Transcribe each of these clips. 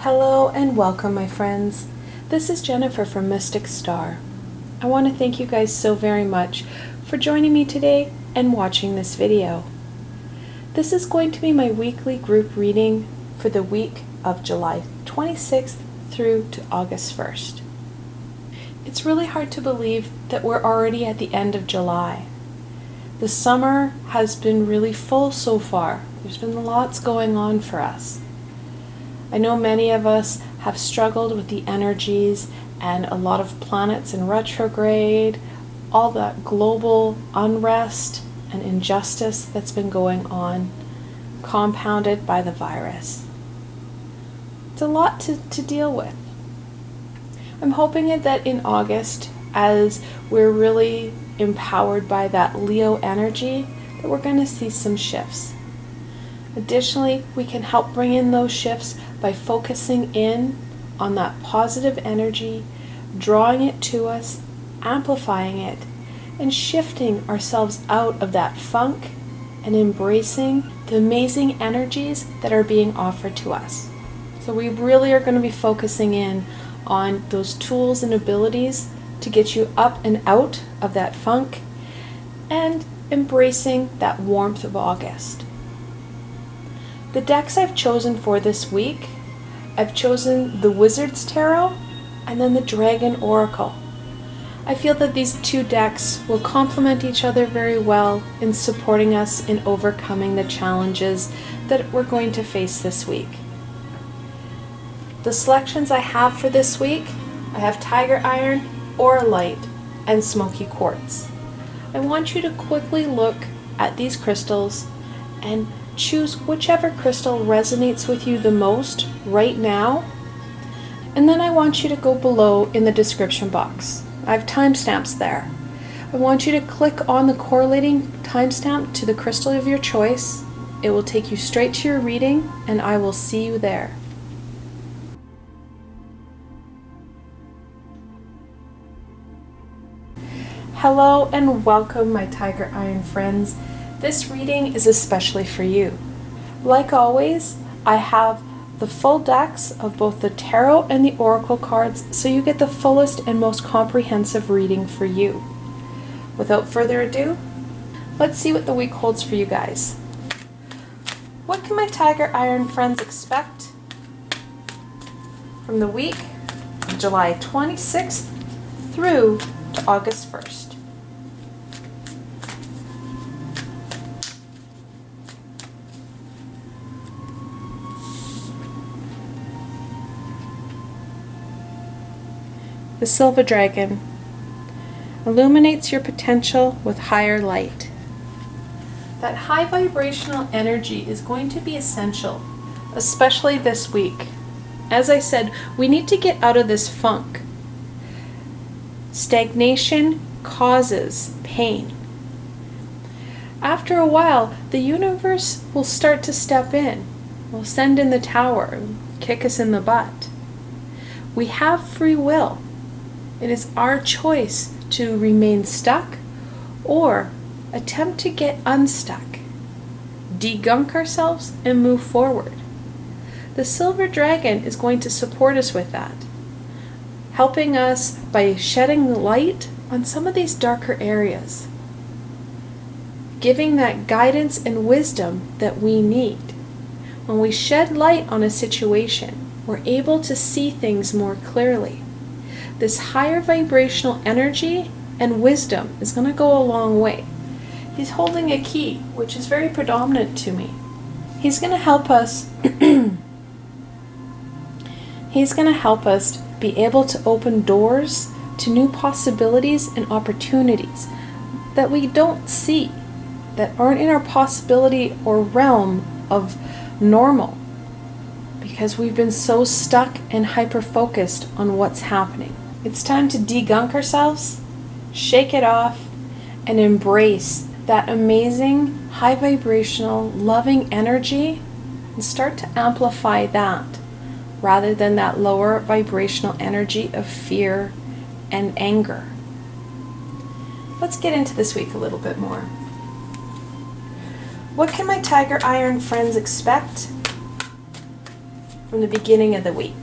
Hello and welcome, my friends. This is Jennifer from Mystic Star. I want to thank you guys so very much for joining me today and watching this video. This is going to be my weekly group reading for the week of July 26th through to August 1st. It's really hard to believe that we're already at the end of July. The summer has been really full so far. There's been lots going on for us. I know many of us have struggled with the energies and a lot of planets in retrograde, all that global unrest and injustice that's been going on, compounded by the virus. It's a lot to deal with. I'm hoping that in August, as we're really empowered by that Leo energy, that we're going to see some shifts. Additionally, we can help bring in those shifts by focusing in on that positive energy, drawing it to us, amplifying it, and shifting ourselves out of that funk and embracing the amazing energies that are being offered to us. So we really are going to be focusing in on those tools and abilities to get you up and out of that funk and embracing that warmth of August. The decks I've chosen for this week, I've chosen the Wizard's Tarot and then the Dragon Oracle. I feel that these two decks will complement each other very well in supporting us in overcoming the challenges that we're going to face this week. The selections I have for this week, I have Tiger Iron, Auralite, and Smoky Quartz. I want you to quickly look at these crystals and choose whichever crystal resonates with you the most right now, and then I want you to go below in the description box. I have timestamps there. I want you to click on the correlating timestamp to the crystal of your choice. It will take you straight to your reading, and I will see you there. Hello and welcome, my Tiger Iron friends. This reading is especially for you. Like always, I have the full decks of both the tarot and the oracle cards, so you get the fullest and most comprehensive reading for you. Without further ado, let's see what the week holds for you guys. What can my Tiger Iron friends expect from the week of July 26th through to August 1st? The Silver Dragon illuminates your potential with higher light. That high vibrational energy is going to be essential, especially this week. As I said, we need to get out of this funk. Stagnation causes pain. After a while, the universe will start to step in. Will send in the tower, kick us in the butt. We have free will. It is our choice to remain stuck or attempt to get unstuck, degunk ourselves, and move forward. The Silver Dragon is going to support us with that, helping us by shedding light on some of these darker areas, giving that guidance and wisdom that we need. When we shed light on a situation, we're able to see things more clearly. This higher vibrational energy and wisdom is going to go a long way. He's holding a key, which is very predominant to me. He's going to help us be able to open doors to new possibilities and opportunities that we don't see, that aren't in our possibility or realm of normal, because we've been so stuck and hyper-focused on what's happening. It's time to degunk ourselves, shake it off, and embrace that amazing, high vibrational, loving energy and start to amplify that rather than that lower vibrational energy of fear and anger. Let's get into this week a little bit more. What can my Tiger Iron friends expect from the beginning of the week.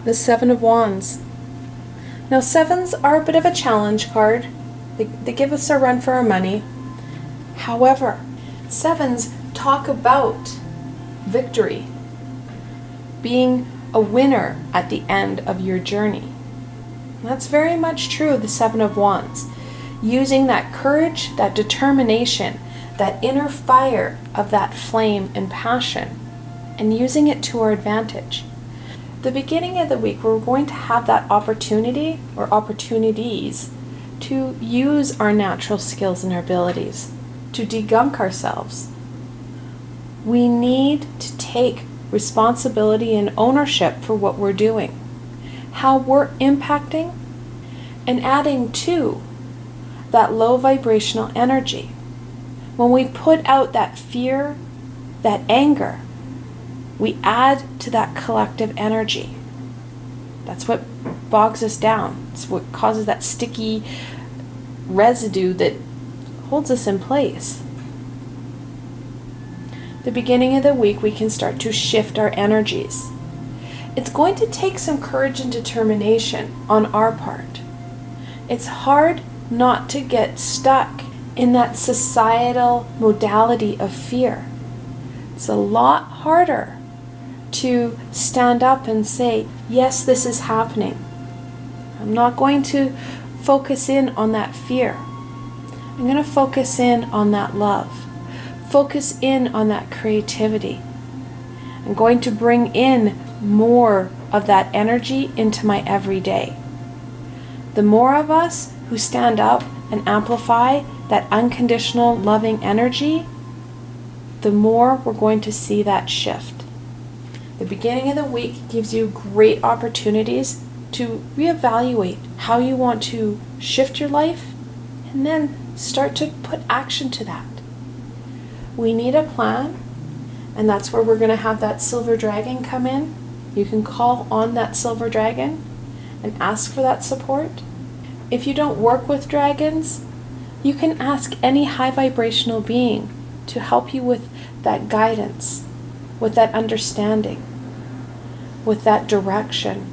The Seven of Wands. Now, sevens are a bit of a challenge card. They give us a run for our money. However, sevens talk about victory, being a winner at the end of your journey. That's very much true of the Seven of Wands. Using that courage, that determination, that inner fire of that flame and passion, and using it to our advantage. The beginning of the week, we're going to have that opportunity or opportunities to use our natural skills and our abilities, to degunk ourselves. We need to take responsibility and ownership for what we're doing, how we're impacting and adding to that low vibrational energy. When we put out that fear, that anger, we add to that collective energy. That's what bogs us down. It's what causes that sticky residue that holds us in place. The beginning of the week, we can start to shift our energies. It's going to take some courage and determination on our part. It's hard not to get stuck in that societal modality of fear. It's a lot harder to stand up and say, yes, this is happening. I'm not going to focus in on that fear. I'm going to focus in on that love. Focus in on that creativity. I'm going to bring in more of that energy into my everyday. The more of us who stand up and amplify that unconditional loving energy, the more we're going to see that shift. The beginning of the week gives you great opportunities to reevaluate how you want to shift your life and then start to put action to that. We need a plan, and that's where we're going to have that silver dragon come in. You can call on that silver dragon and ask for that support. If you don't work with dragons, you can ask any high vibrational being to help you with that guidance, with that understanding, with that direction.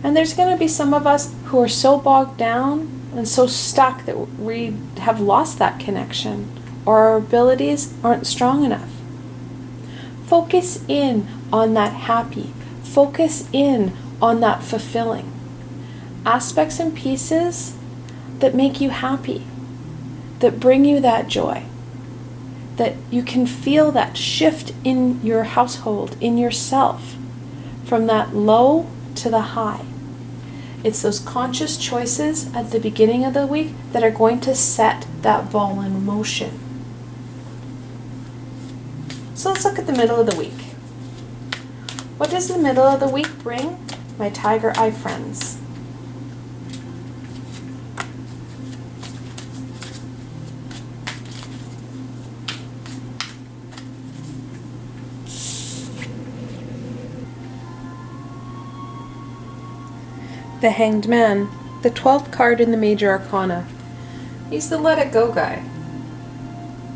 And there's going to be some of us who are so bogged down and so stuck that we have lost that connection, or our abilities aren't strong enough. Focus in on that happy. Focus in on that fulfilling. Aspects and pieces that make you happy, that bring you that joy, that you can feel that shift in your household, in yourself, from that low to the high. It's those conscious choices at the beginning of the week that are going to set that ball in motion. So let's look at the middle of the week. What does the middle of the week bring, my Tiger Eye friends? The Hanged Man, the 12th card in the Major Arcana. He's the let it go guy.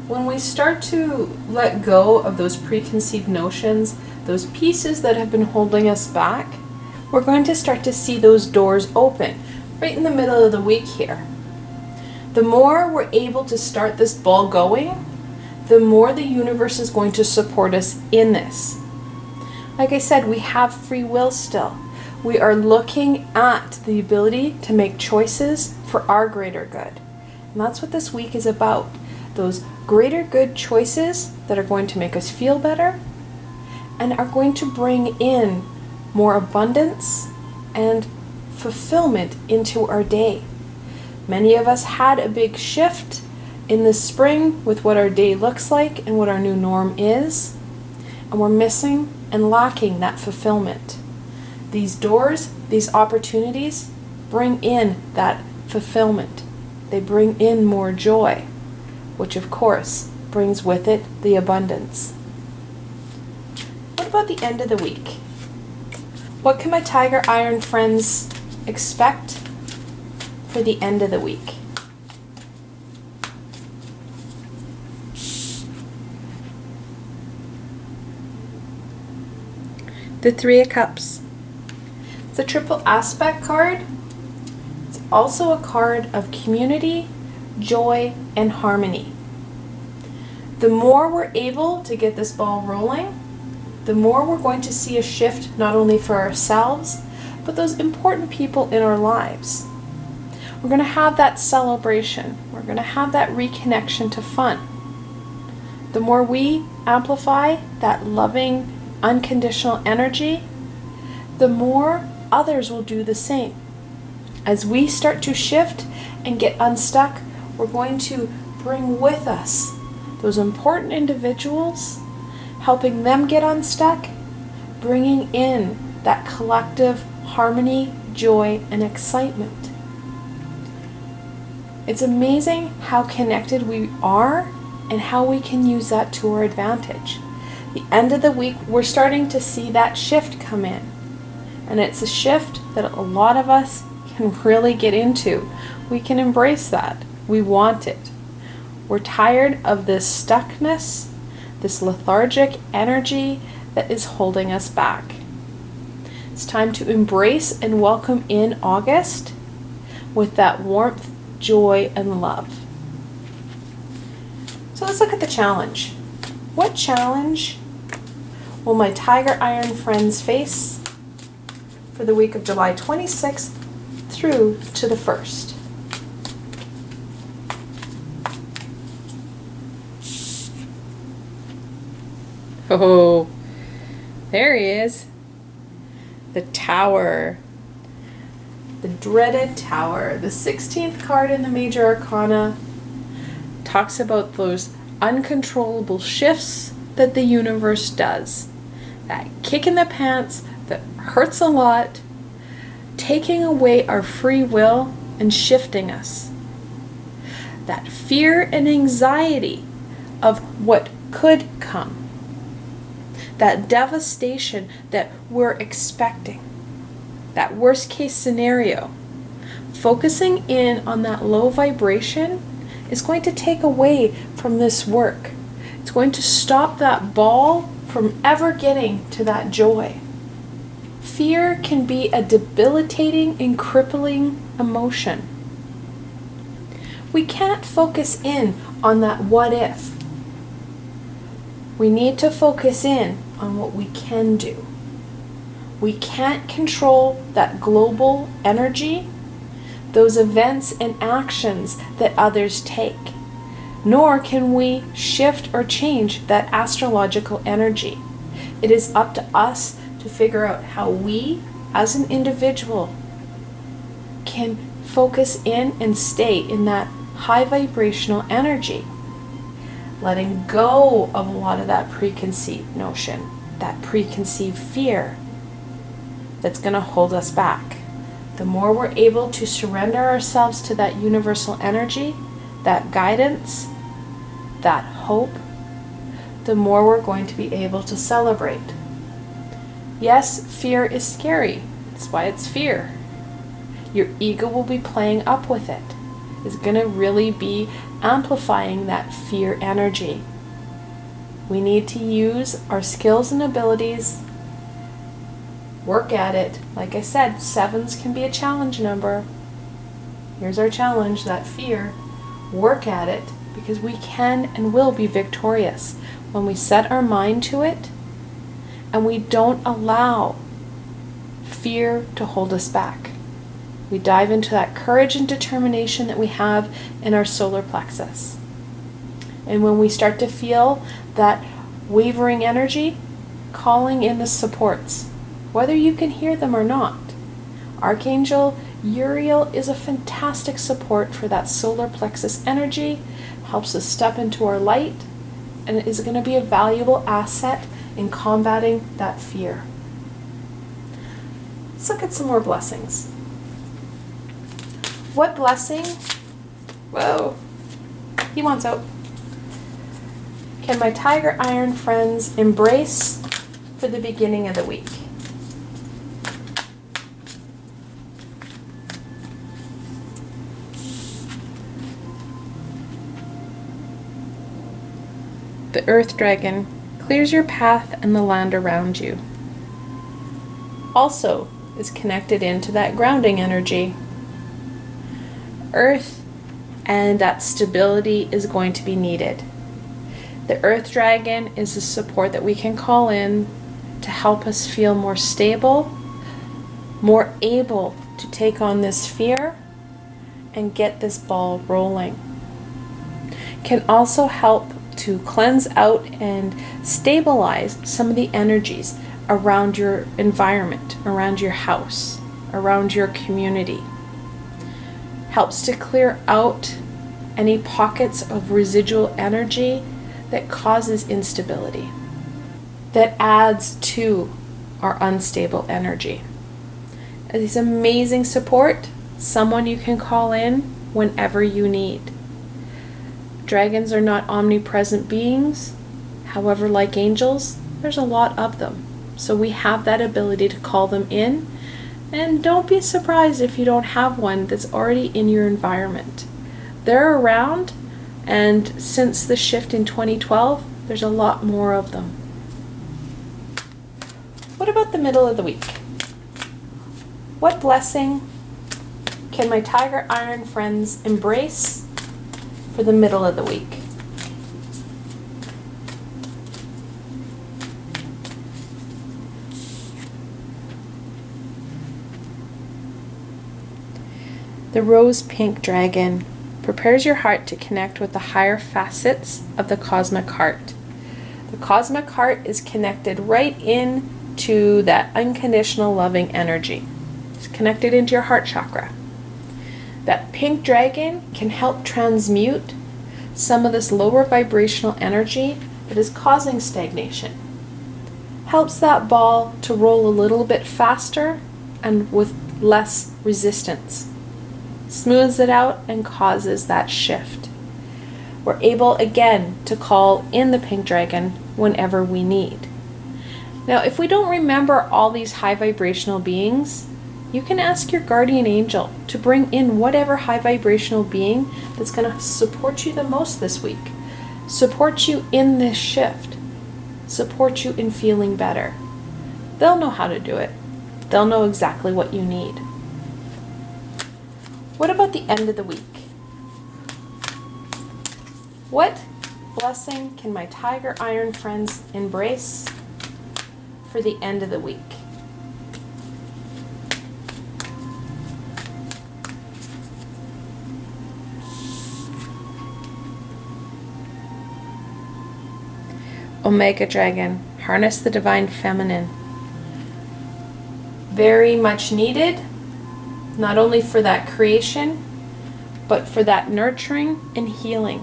When we start to let go of those preconceived notions, those pieces that have been holding us back, we're going to start to see those doors open right in the middle of the week here. The more we're able to start this ball going, the more the universe is going to support us in this. Like I said, we have free will still. We are looking at the ability to make choices for our greater good. And that's what this week is about. Those greater good choices that are going to make us feel better and are going to bring in more abundance and fulfillment into our day. Many of us had a big shift in the spring with what our day looks like and what our new norm is, and we're missing and lacking that fulfillment. These doors, these opportunities bring in that fulfillment. They bring in more joy, which of course brings with it the abundance. What about the end of the week? What can my Tiger Iron friends expect for the end of the week. The Three of Cups. It's a triple aspect card. It's also a card of community, joy, and harmony. The more we're able to get this ball rolling, the more we're going to see a shift not only for ourselves, but those important people in our lives. We're going to have that celebration. We're going to have that reconnection to fun. The more we amplify that loving, unconditional energy, the more others will do the same. As we start to shift and get unstuck, we're going to bring with us those important individuals, helping them get unstuck, bringing in that collective harmony, joy, and excitement. It's amazing how connected we are and how we can use that to our advantage. The end of the week, we're starting to see that shift come in. And it's a shift that a lot of us can really get into. We can embrace that. We want it. We're tired of this stuckness, this lethargic energy that is holding us back. It's time to embrace and welcome in August with that warmth, joy, and love. So let's look at the challenge. What challenge will my Tiger Iron friends face for the week of July 26th through to the 1st? Oh, there he is. The Tower. The dreaded Tower. The 16th card in the Major Arcana talks about those uncontrollable shifts that the universe does. That kick in the pants that hurts a lot, taking away our free will and shifting us. That fear and anxiety of what could come. That devastation that we're expecting. That worst case scenario. Focusing in on that low vibration is going to take away from this work. It's going to stop that ball from ever getting to that joy. Fear can be a debilitating and crippling emotion. We can't focus in on that what if. We need to focus in on what we can do. We can't control that global energy, those events and actions that others take, nor can we shift or change that astrological energy. It is up to us to figure out how we, as an individual, can focus in and stay in that high vibrational energy. Letting go of a lot of that preconceived notion, that preconceived fear that's going to hold us back. The more we're able to surrender ourselves to that universal energy, that guidance, that hope, the more we're going to be able to celebrate. Yes, fear is scary. That's why it's fear. Your ego will be playing up with it. It's going to really be amplifying that fear energy. We need to use our skills and abilities, work at it. Like I said, 7s can be a challenge number. Here's our challenge, that fear. Work at it, because we can and will be victorious when we set our mind to it and we don't allow fear to hold us back. We dive into that courage and determination that we have in our solar plexus. And when we start to feel that wavering energy, calling in the supports, whether you can hear them or not. Archangel Uriel is a fantastic support for that solar plexus energy, helps us step into our light, and is going to be a valuable asset in combating that fear. Let's look at some more blessings. What blessing, whoa, he wants out, can my Tiger Iron friends embrace for the beginning of the week? The earth dragon clears your path and the land around you. Also is connected into that grounding energy. Earth and that stability is going to be needed. The earth dragon is a support that we can call in to help us feel more stable, more able to take on this fear and get this ball rolling. Can also help to cleanse out and stabilize some of the energies around your environment, around your house, around your community. Helps to clear out any pockets of residual energy that causes instability, that adds to our unstable energy. It's amazing support, someone you can call in whenever you need. Dragons are not omnipresent beings. However, like angels, there's a lot of them. So we have that ability to call them in. And don't be surprised if you don't have one that's already in your environment. They're around, and since the shift in 2012, there's a lot more of them. What about the middle of the week? What blessing can my tiger iron friends embrace for the middle of the week? The rose pink dragon prepares your heart to connect with the higher facets of the cosmic heart. The cosmic heart is connected right into that unconditional loving energy. It's connected into your heart chakra. That pink dragon can help transmute some of this lower vibrational energy that is causing stagnation. Helps that ball to roll a little bit faster and with less resistance. Smooths it out and causes that shift. We're able again to call in the pink dragon whenever we need. Now, if we don't remember all these high vibrational beings, you can ask your guardian angel to bring in whatever high vibrational being that's going to support you the most this week. Support you in this shift. Support you in feeling better. They'll know how to do it. They'll know exactly what you need. What about the end of the week? What blessing can my tiger iron friends embrace for the end of the week? Omega dragon, harness the divine feminine. Very much needed. Not only for that creation, but for that nurturing and healing.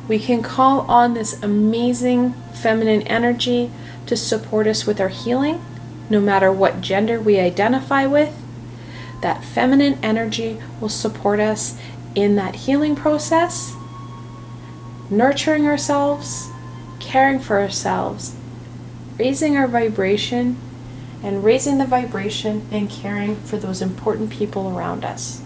We can call on this amazing feminine energy to support us with our healing, no matter what gender we identify with. That feminine energy will support us in that healing process, nurturing ourselves, caring for ourselves, raising our vibration, and raising the vibration and caring for those important people around us.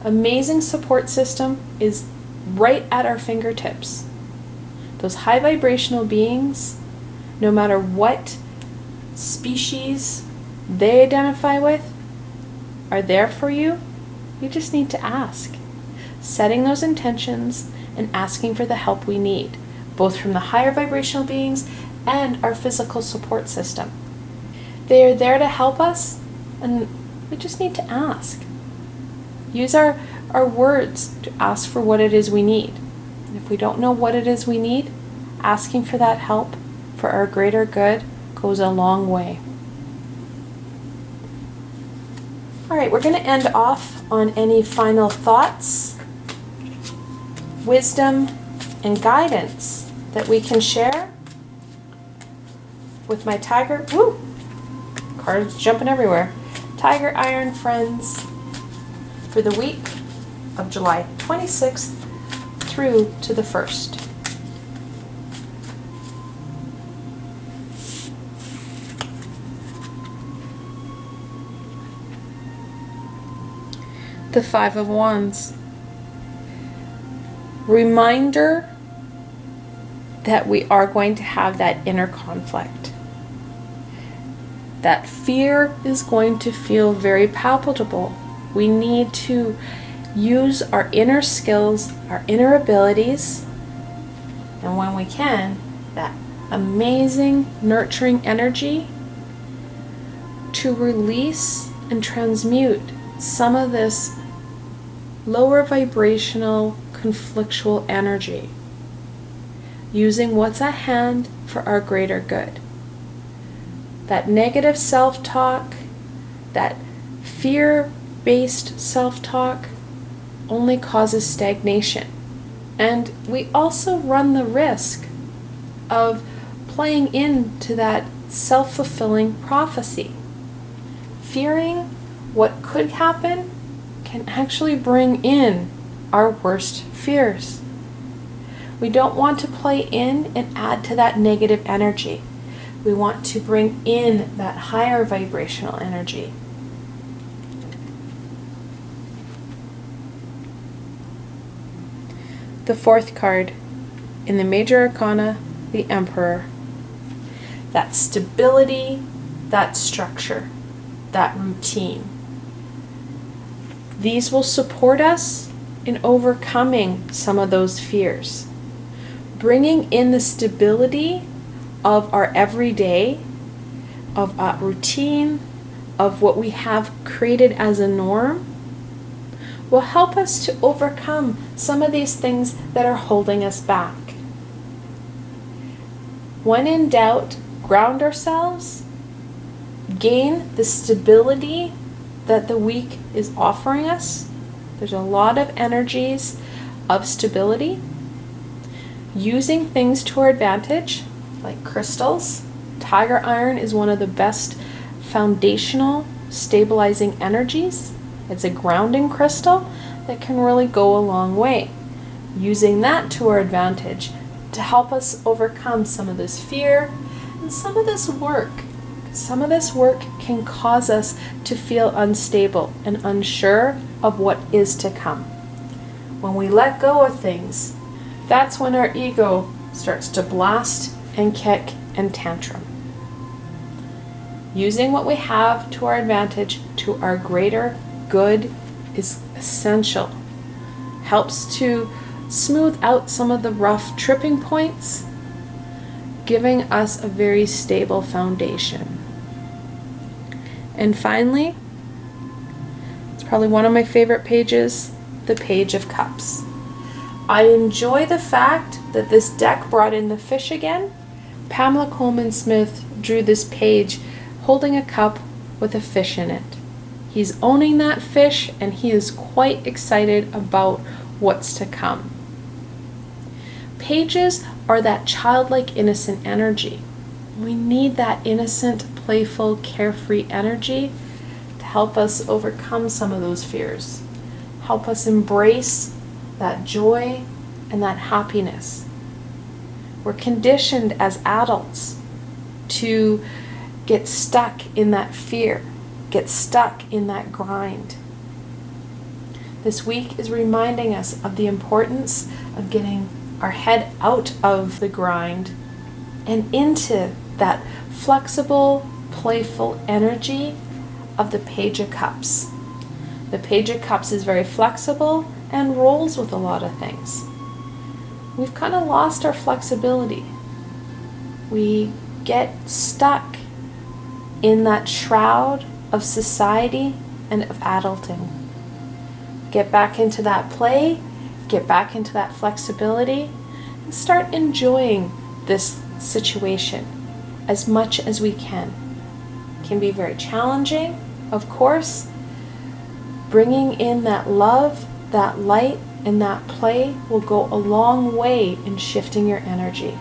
Amazing support system is right at our fingertips. Those high vibrational beings, no matter what species they identify with, are there for you. You just need to ask. Setting those intentions and asking for the help we need, both from the higher vibrational beings and our physical support system. They are there to help us, and we just need to ask. Use our words to ask for what it is we need. And if we don't know what it is we need, asking for that help for our greater good goes a long way. All right, we're going to end off on any final thoughts, wisdom, and guidance that we can share with my tiger. Woo! Cards jumping everywhere. Tiger iron friends for the week of July 26th through to the 1st. The Five of Wands. Reminder that we are going to have that inner conflict. That fear is going to feel very palpable. We need to use our inner skills, our inner abilities, and when we can, that amazing nurturing energy to release and transmute some of this lower vibrational conflictual energy, using what's at hand for our greater good. That negative self-talk, that fear-based self-talk only causes stagnation. And we also run the risk of playing into that self-fulfilling prophecy. Fearing what could happen can actually bring in our worst fears. We don't want to play in and add to that negative energy. We want to bring in that higher vibrational energy. The fourth card in the Major Arcana, the Emperor. That stability, that structure, that routine. These will support us in overcoming some of those fears. Bringing in the stability of our everyday, of our routine, of what we have created as a norm, will help us to overcome some of these things that are holding us back. When in doubt, ground ourselves, gain the stability that the week is offering us. There's a lot of energies of stability. Using things to our advantage, like crystals. Tiger iron is one of the best foundational stabilizing energies. It's a grounding crystal that can really go a long way. Using that to our advantage to help us overcome some of this fear and some of this work. Some of this work can cause us to feel unstable and unsure of what is to come. When we let go of things, that's when our ego starts to blast and kick and tantrum. Using what we have to our advantage, to our greater good, is essential. Helps to smooth out some of the rough tripping points, giving us a very stable foundation. And finally, it's probably one of my favorite pages, the Page of Cups. I enjoy the fact that this deck brought in the fish again. Pamela Coleman Smith drew this page holding a cup with a fish in it. He's owning that fish and he is quite excited about what's to come. Pages are that childlike, innocent energy. We need that innocent, playful, carefree energy to help us overcome some of those fears. Help us embrace that joy and that happiness. We're conditioned as adults to get stuck in that fear, get stuck in that grind. This week is reminding us of the importance of getting our head out of the grind and into that flexible, playful energy of the Page of Cups. The Page of Cups is very flexible and rolls with a lot of things. We've kind of lost our flexibility. We get stuck in that shroud of society and of adulting. Get back into that play, get back into that flexibility, and start enjoying this situation as much as we can. It can be very challenging, of course. Bringing in that love, that light, and that play will go a long way in shifting your energy.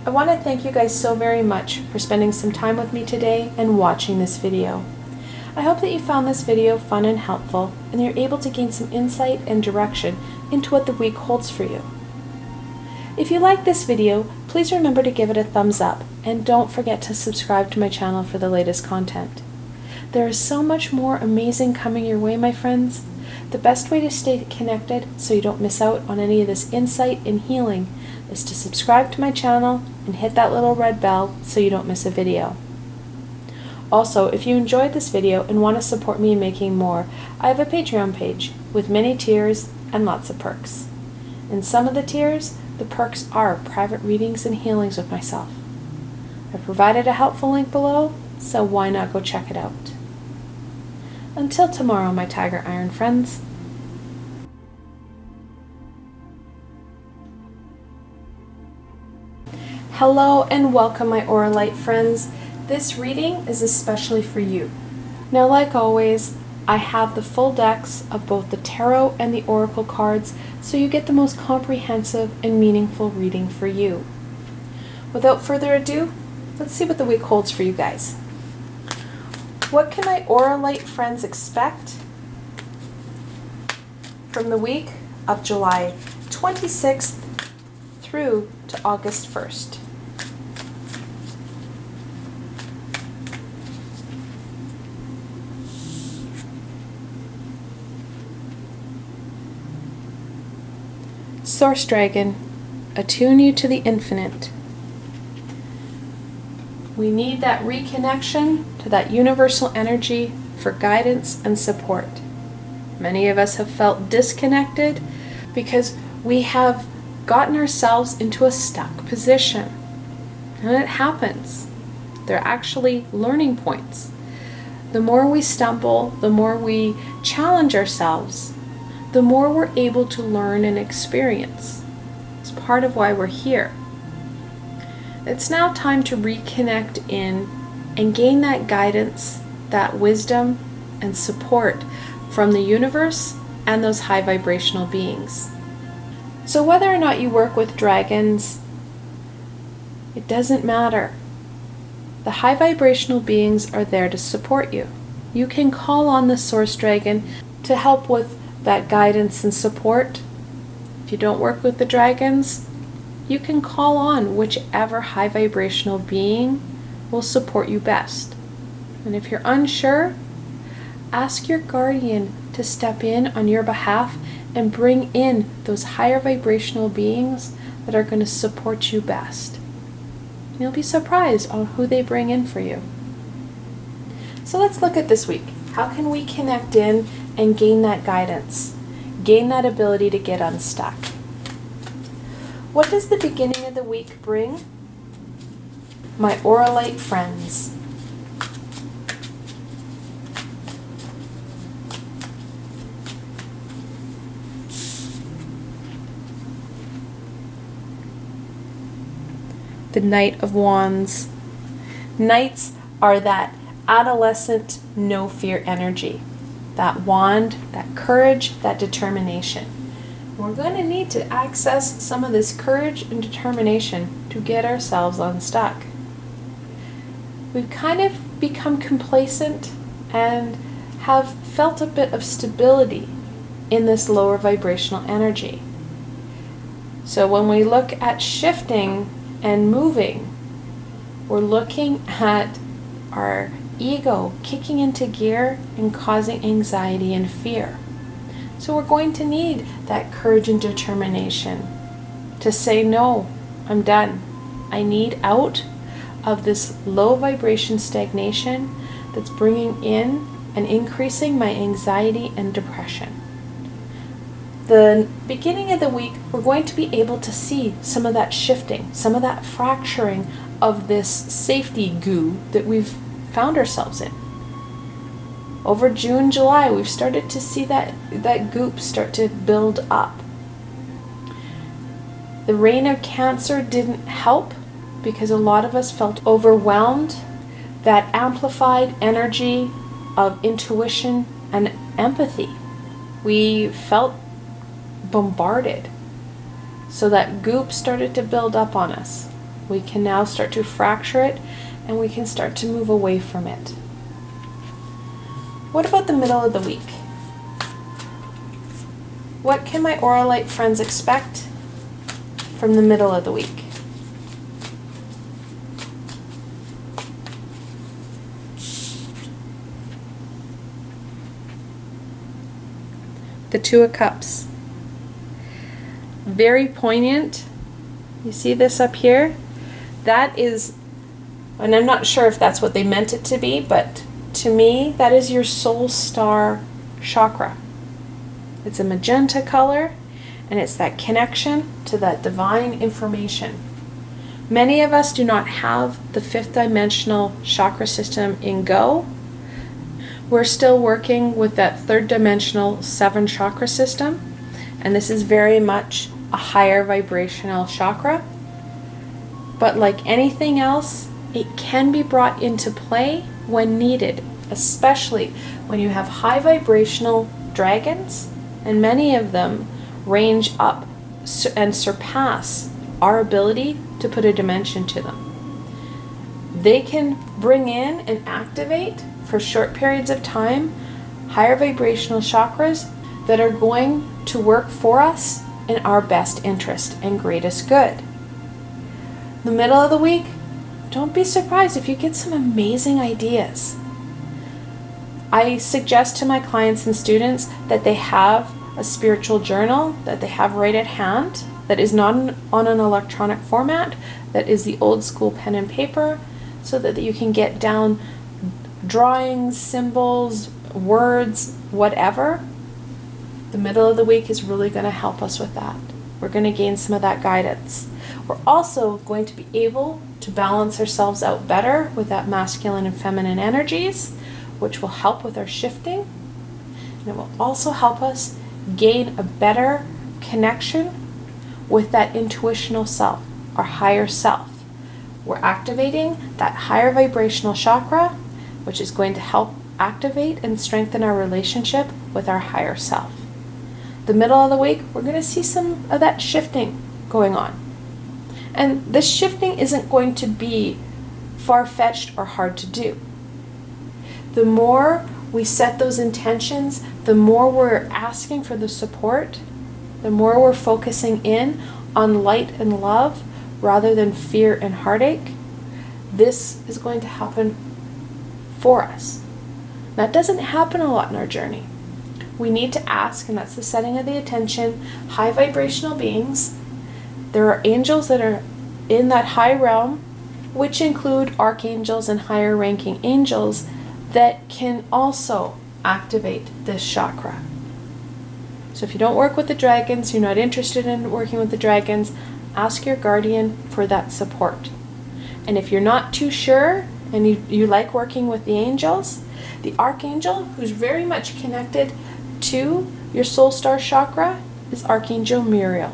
I want to thank you guys so very much for spending some time with me today and watching this video. I hope that you found this video fun and helpful, and you're able to gain some insight and direction into what the week holds for you. If you like this video, please remember to give it a thumbs up, and don't forget to subscribe to my channel for the latest content. There is so much more amazing coming your way, my friends. The best way to stay connected so you don't miss out on any of this insight and healing is to subscribe to my channel and hit that little red bell so you don't miss a video. Also, if you enjoyed this video and want to support me in making more, I have a Patreon page with many tiers and lots of perks. In some of the tiers, the perks are private readings and healings with myself. I've provided a helpful link below, so why not go check it out? Until tomorrow, my Tiger Iron friends. Hello and welcome, my Auralite friends. This reading is especially for you. Now, like always, I have the full decks of both the tarot and the oracle cards, so you get the most comprehensive and meaningful reading for you. Without further ado, let's see what the week holds for you guys. What can my Auralite friends expect from the week of July 26th through to August 1st? Source Dragon, attune you to the infinite. We need that reconnection to that universal energy for guidance and support. Many of us have felt disconnected because we have gotten ourselves into a stuck position. And it happens. They're actually learning points. The more we stumble, the more we challenge ourselves, the more we're able to learn and experience. It's part of why we're here. It's now time to reconnect in and gain that guidance, that wisdom, and support from the universe and those high vibrational beings. So whether or not you work with dragons, it doesn't matter. The high vibrational beings are there to support you. You can call on the Source Dragon to help with that guidance and support. If you don't work with the dragons, you can call on whichever high vibrational being will support you best. And if you're unsure, ask your guardian to step in on your behalf and bring in those higher vibrational beings that are going to support you best. You'll be surprised on who they bring in for you. So let's look at this week. How can we connect in and gain that guidance? Gain that ability to get unstuck? What does the beginning of the week bring? My Auralite friends. The Knight of Wands. Knights are that adolescent, no fear energy. That wand, that courage, that determination. We're going to need to access some of this courage and determination to get ourselves unstuck. We've kind of become complacent and have felt a bit of stability in this lower vibrational energy. So when we look at shifting and moving, we're looking at our ego kicking into gear and causing anxiety and fear. So we're going to need that courage and determination to say, no, I'm done. I need out of this low vibration stagnation that's bringing in and increasing my anxiety and depression. The beginning of the week, we're going to be able to see some of that shifting, some of that fracturing of this safety goo that we've found ourselves in. Over June, July, we've started to see that goop start to build up. The reign of Cancer didn't help because a lot of us felt overwhelmed. That amplified energy of intuition and empathy. We felt bombarded. So that goop started to build up on us. We can now start to fracture it and we can start to move away from it. What about the middle of the week? What can my Auralite friends expect from the middle of the week? the Two of Cups. Very poignant. You see this up here? That is, and I'm not sure if that's what they meant it to be, but to me, that is your soul star chakra. It's a magenta color, and it's that connection to that divine information. Many of us do not have the fifth dimensional chakra system in go. We're still working with that third dimensional 7 chakra system, and this is very much a higher vibrational chakra. But like anything else, it can be brought into play when needed, especially when you have high vibrational dragons, and many of them range up and surpass our ability to put a dimension to them. They can bring in and activate for short periods of time higher vibrational chakras that are going to work for us in our best interest and greatest good. The middle of the week, don't be surprised if you get some amazing ideas. I suggest to my clients and students that they have a spiritual journal that they have right at hand, that is not on an electronic format, that is the old school pen and paper, so that you can get down drawings, symbols, words, whatever. The middle of the week is really going to help us with that. We're going to gain some of that guidance. We're also going to be able to balance ourselves out better with that masculine and feminine energies, which will help with our shifting. And it will also help us gain a better connection with that intuitional self, our higher self. We're activating that higher vibrational chakra, which is going to help activate and strengthen our relationship with our higher self. The middle of the week, we're going to see some of that shifting going on. And this shifting isn't going to be far-fetched or hard to do. The more we set those intentions, the more we're asking for the support, the more we're focusing in on light and love rather than fear and heartache, this is going to happen for us. That doesn't happen a lot in our journey. We need to ask, and that's the setting of the attention, high vibrational beings. There are angels that are in that high realm, which include archangels and higher ranking angels that can also activate this chakra. So if you don't work with the dragons, you're not interested in working with the dragons, ask your guardian for that support. And if you're not too sure and you like working with the angels, the archangel who's very much connected to your soul star chakra is Archangel Muriel.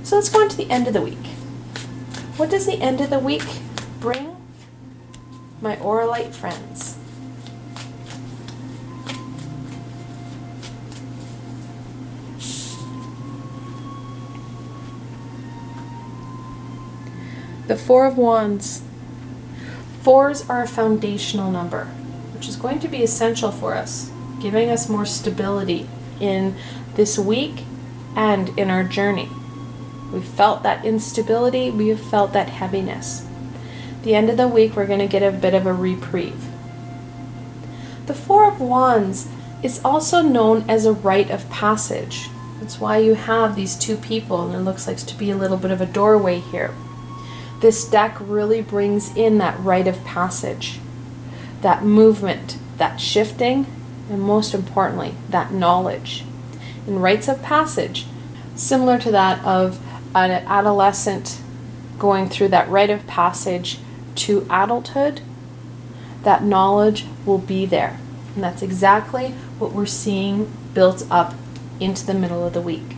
So let's go on to the end of the week. What does the end of the week bring my Auralite friends? The Four of Wands. Fours are a foundational number, which is going to be essential for us, giving us more stability in this week and in our journey. We've felt that instability, we have felt that heaviness. The end of the week, we're going to get a bit of a reprieve. The Four of Wands is also known as a rite of passage. That's why you have these two people, and it looks like to be a little bit of a doorway here. This deck really brings in that rite of passage, that movement, that shifting, and most importantly, that knowledge. In rites of passage, similar to that of an adolescent going through that rite of passage to adulthood, that knowledge will be there. And that's exactly what we're seeing built up into the middle of the week.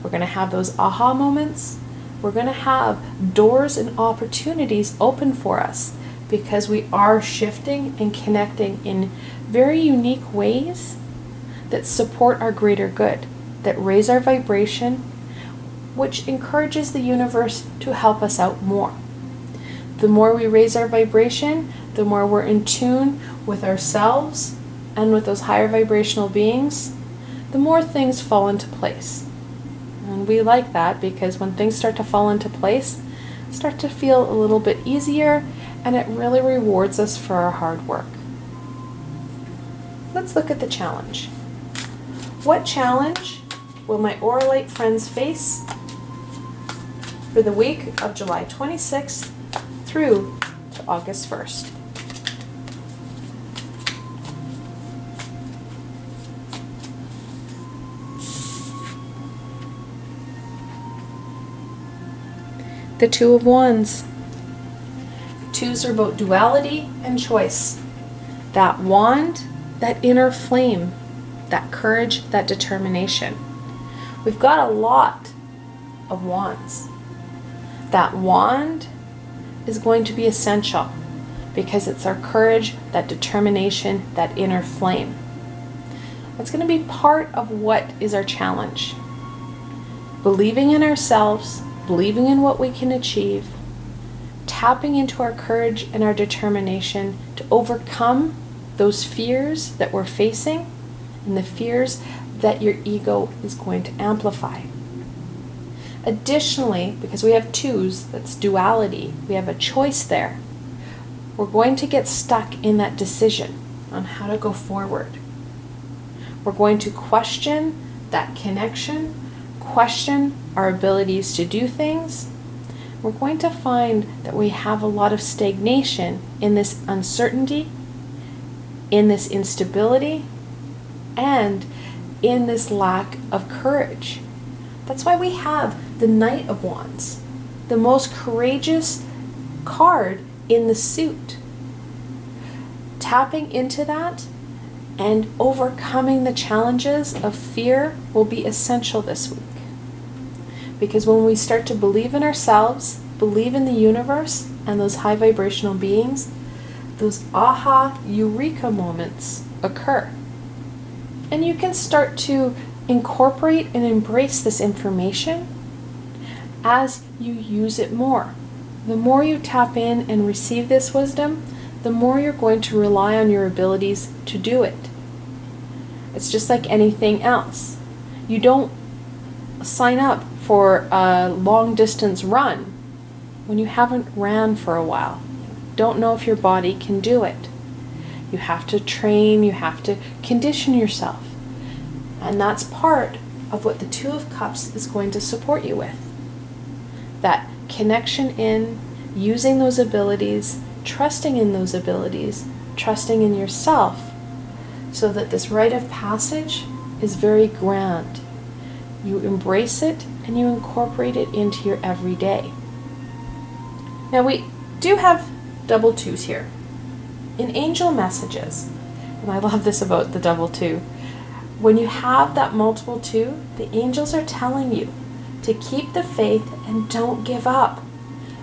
We're going to have those aha moments. We're going to have doors and opportunities open for us because we are shifting and connecting in very unique ways that support our greater good, that raise our vibration, which encourages the universe to help us out more. The more we raise our vibration, the more we're in tune with ourselves and with those higher vibrational beings, the more things fall into place. And we like that because when things start to fall into place, start to feel a little bit easier, and it really rewards us for our hard work. Let's look at the challenge. What challenge will my Auralite friends face for the week of July 26th through to August 1st? The Two of Wands. Twos are about duality and choice. That wand, that inner flame, that courage, that determination. We've got a lot of wands. That wand is going to be essential because it's our courage, that determination, that inner flame. That's going to be part of what is our challenge. Believing in ourselves, believing in what we can achieve, tapping into our courage and our determination to overcome those fears that we're facing and the fears that your ego is going to amplify. Additionally, because we have twos, that's duality, we have a choice there. We're going to get stuck in that decision on how to go forward. We're going to question that connection, question our abilities to do things. We're going to find that we have a lot of stagnation in this uncertainty, in this instability, and in this lack of courage. That's why we have the Knight of Wands, the most courageous card in the suit. Tapping into that and overcoming the challenges of fear will be essential this week. Because when we start to believe in ourselves, believe in the universe and those high vibrational beings, those aha, eureka moments occur. And you can start to incorporate and embrace this information as you use it more. The more you tap in and receive this wisdom, the more you're going to rely on your abilities to do it. It's just like anything else. You don't sign up for a long distance run when you haven't ran for a while. Don't know if your body can do it. You have to train, you have to condition yourself. And that's part of what the Two of Cups is going to support you with. That connection in, using those abilities, trusting in those abilities, trusting in yourself, so that this rite of passage is very grand. You embrace it and you incorporate it into your everyday. Now we do have double twos here. In angel messages, and I love this about the double two, when you have that multiple two, the angels are telling you to keep the faith and don't give up.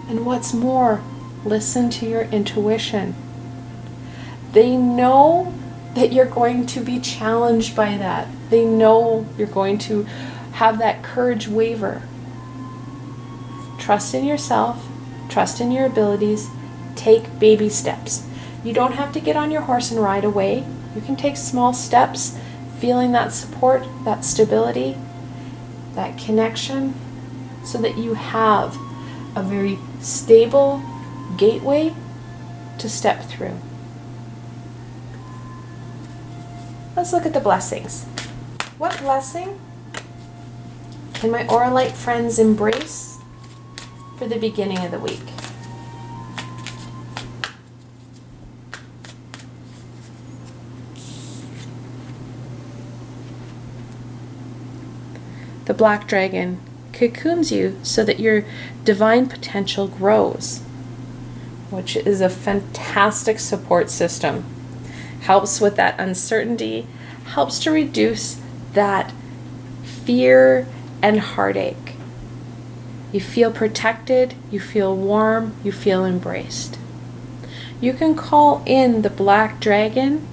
And what's more, listen to your intuition. They know that you're going to be challenged by that. They know you're going to have that courage waver. Trust in yourself, trust in your abilities, take baby steps. You don't have to get on your horse and ride away. You can take small steps, feeling that support, that stability, that connection, so that you have a very stable gateway to step through. Let's look at the blessings. What blessing can my Auralite friends embrace for the beginning of the week? The Black Dragon cocoons you so that your divine potential grows, which is a fantastic support system. Helps with that uncertainty, helps to reduce that fear and heartache. You feel protected, you feel warm, you feel embraced. You can call in the Black Dragon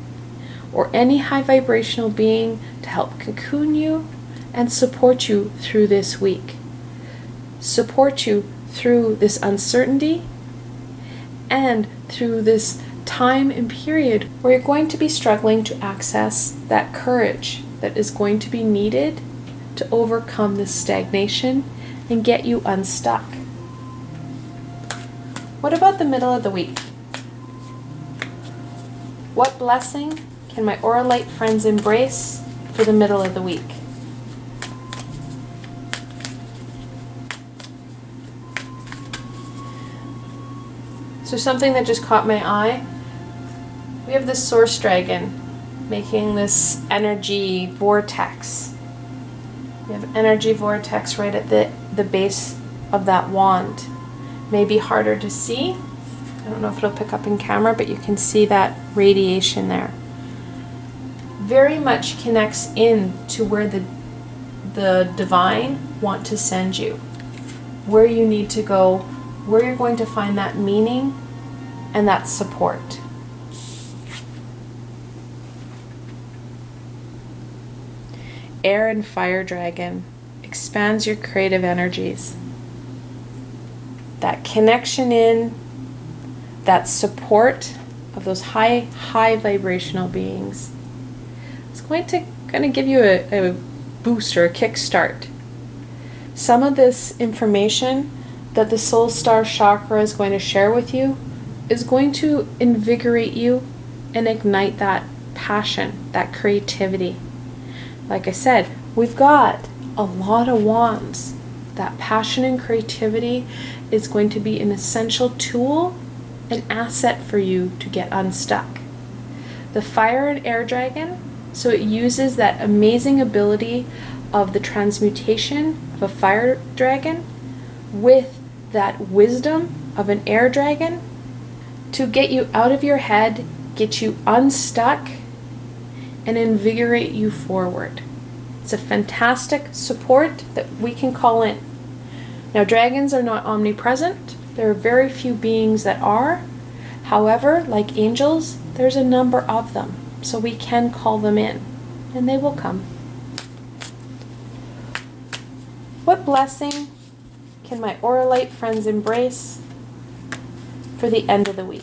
or any high vibrational being to help cocoon you and support you through this week. Support you through this uncertainty and through this time and period where you're going to be struggling to access that courage that is going to be needed to overcome this stagnation and get you unstuck. What about the middle of the week? What blessing can my Auralite friends embrace for the middle of the week. So something that just caught my eye, we have this source dragon making this energy vortex. We have energy vortex right at the base of that wand. Maybe harder to see. I don't know if it'll pick up in camera, but you can see that radiation there. Very much connects in to where the divine want to send you, where you need to go, where you're going to find that meaning and that support. Air and fire dragon expands your creative energies. That connection in, that support of those high vibrational beings. It's going to give you a boost or a kickstart. Some of this information that the soul star chakra is going to share with you is going to invigorate you and ignite that passion, that creativity. Like I said, we've got a lot of wands. That passion and creativity is going to be an essential tool, an asset for you to get unstuck. The fire and air dragon, so it uses that amazing ability of the transmutation of a fire dragon with that wisdom of an air dragon to get you out of your head, get you unstuck, and invigorate you forward. It's a fantastic support that we can call in. Now, dragons are not omnipresent. There are very few beings that are. However, like angels, there's a number of them. So we can call them in, and they will come. What blessing can my Auralite friends embrace for the end of the week?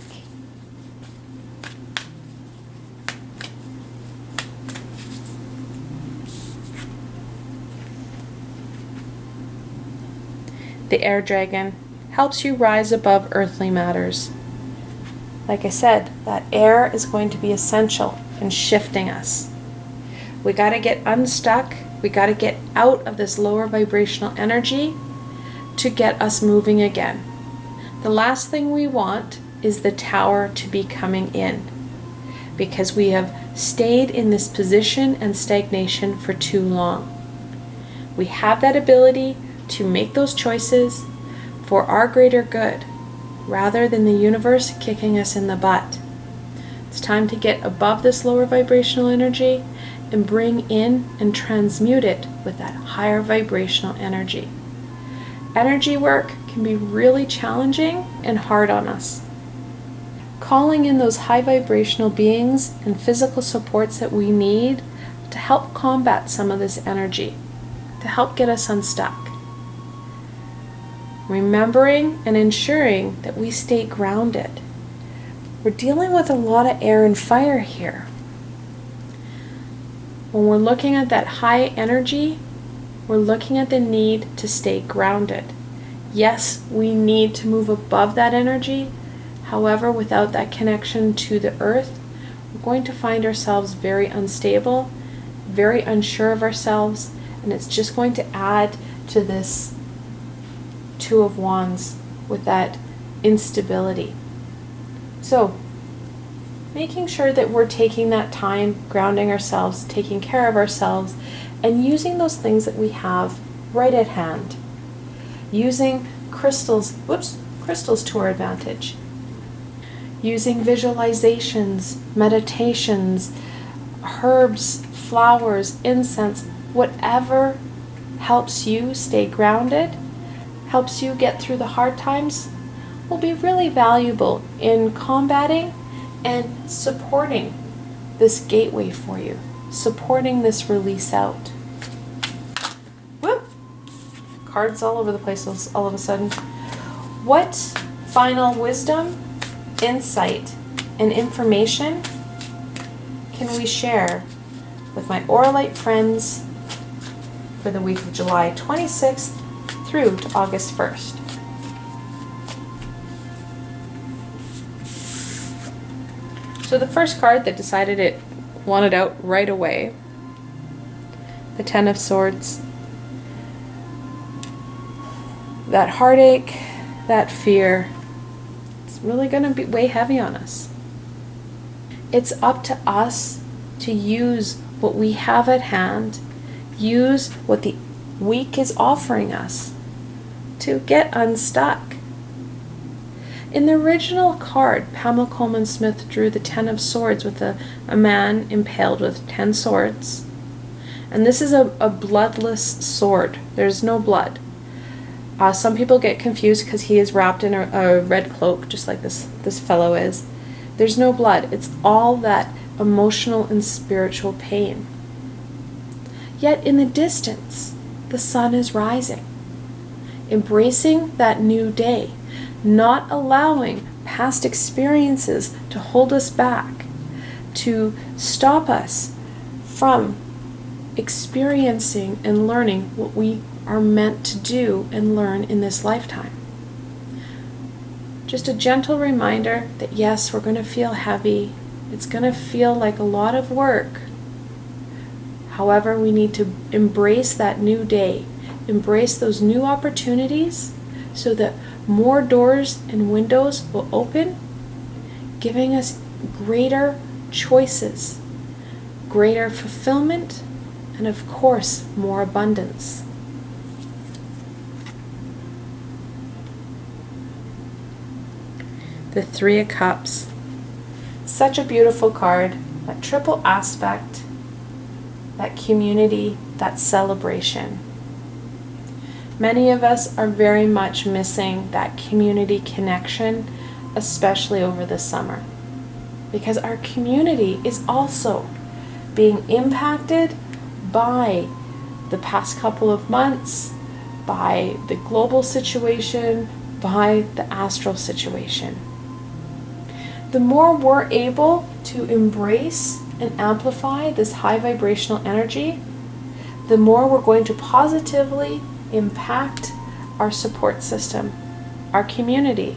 The air dragon helps you rise above earthly matters. Like I said, that air is going to be essential in shifting us. We got to get unstuck. We got to get out of this lower vibrational energy to get us moving again. The last thing we want is the tower to be coming in, because we have stayed in this position and stagnation for too long. We have that ability to make those choices for our greater good, rather than the universe kicking us in the butt. It's time to get above this lower vibrational energy and bring in and transmute it with that higher vibrational energy. Energy work can be really challenging and hard on us. Calling in those high vibrational beings and physical supports that we need to help combat some of this energy, to help get us unstuck. Remembering and ensuring that we stay grounded. We're dealing with a lot of air and fire here. When we're looking at that high energy, we're looking at the need to stay grounded. Yes, we need to move above that energy. However, without that connection to the earth, we're going to find ourselves very unstable, very unsure of ourselves, and it's just going to add to this Two of Wands with that instability. So, making sure that we're taking that time, grounding ourselves, taking care of ourselves, and using those things that we have right at hand. Using crystals to our advantage. Using visualizations, meditations, herbs, flowers, incense, whatever helps you stay grounded, helps you get through the hard times, will be really valuable in combating and supporting this gateway for you, supporting this release out. Whoop! Cards all over the place all of a sudden. What final wisdom, insight, and information can we share with my Auralite friends for the week of July 26th through to August 1st? So the first card that decided it wanted out right away the Ten of Swords, that heartache, that fear, it's really going to weigh heavy on us. It's up to us to use what we have at hand, use what the week is offering us to get unstuck. In the original card, Pamela Coleman Smith drew the Ten of Swords with a man impaled with 10 swords. And this is a bloodless sword. There's no blood. Some people get confused because he is wrapped in a red cloak, just like this fellow is. There's no blood. It's all that emotional and spiritual pain. Yet in the distance, the sun is rising, embracing that new day, not allowing past experiences to hold us back, to stop us from experiencing and learning what we are meant to do and learn in this lifetime. Just a gentle reminder that yes, we're going to feel heavy. It's going to feel like a lot of work. However, we need to embrace that new day, embrace those new opportunities so that more doors and windows will open, giving us greater choices, greater fulfillment, and of course, more abundance. The Three of Cups. Such a beautiful card, that triple aspect, that community, that celebration. Many of us are very much missing that community connection, especially over the summer, because our community is also being impacted by the past couple of months, by the global situation, by the astral situation. The more we're able to embrace and amplify this high vibrational energy, the more we're going to positively impact our support system, our community.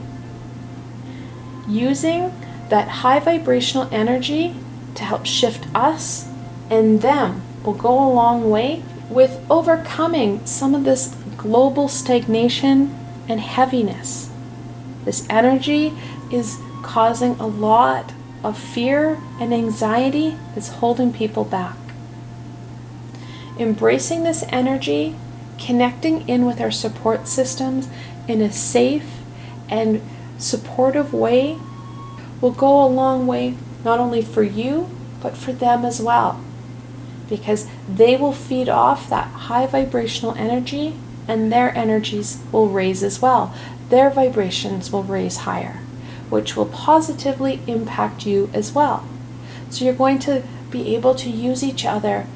Using that high vibrational energy to help shift us and them will go a long way with overcoming some of this global stagnation and heaviness. This energy is causing a lot of fear and anxiety that's holding people back. Embracing this energy, connecting in with our support systems in a safe and supportive way will go a long way, not only for you, but for them as well. Because they will feed off that high vibrational energy and their energies will raise as well. Their vibrations will raise higher, which will positively impact you as well. So you're going to be able to use each other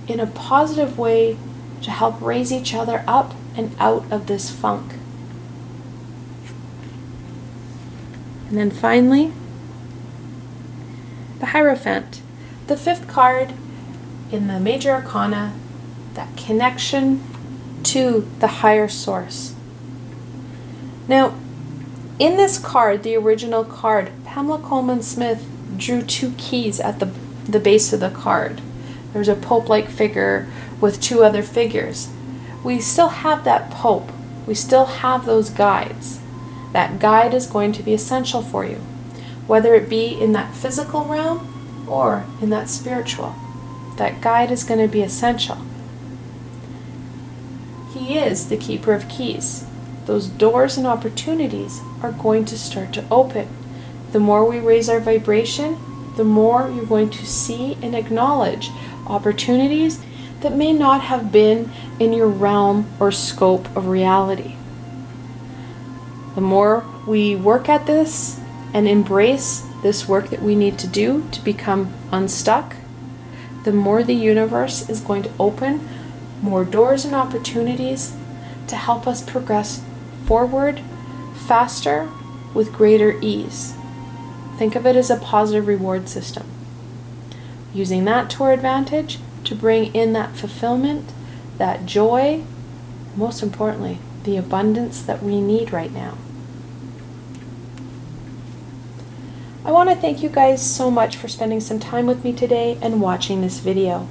in a positive way to help raise each other up and out of this funk. And then finally, the Hierophant, the 5th card in the Major Arcana, that connection to the higher source. Now, in this card, the original card, Pamela Coleman Smith drew 2 keys at the base of the card. There's a Pope-like figure with 2 other figures. We still have that Pope. We still have those guides. That guide is going to be essential for you, whether it be in that physical realm or in that spiritual. That guide is going to be essential. He is the keeper of keys. Those doors and opportunities are going to start to open. The more we raise our vibration, the more you're going to see and acknowledge opportunities that may not have been in your realm or scope of reality. The more we work at this and embrace this work that we need to do to become unstuck, the more the universe is going to open more doors and opportunities to help us progress forward faster with greater ease. Think of it as a positive reward system. Using that to our advantage to bring in that fulfillment, that joy, most importantly, the abundance that we need right now. I want to thank you guys so much for spending some time with me today and watching this video.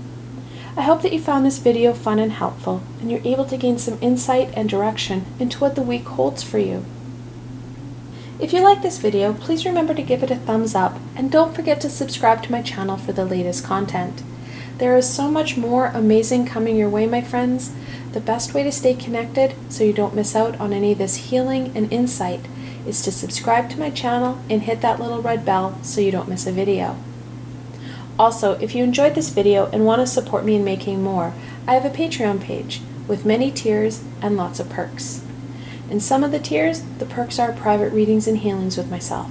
I hope that you found this video fun and helpful, and you're able to gain some insight and direction into what the week holds for you. If you like this video, please remember to give it a thumbs up, and don't forget to subscribe to my channel for the latest content. There is so much more amazing coming your way, my friends. The best way to stay connected so you don't miss out on any of this healing and insight is to subscribe to my channel and hit that little red bell so you don't miss a video. Also, if you enjoyed this video and want to support me in making more, I have a Patreon page with many tiers and lots of perks. In some of the tiers, the perks are private readings and healings with myself.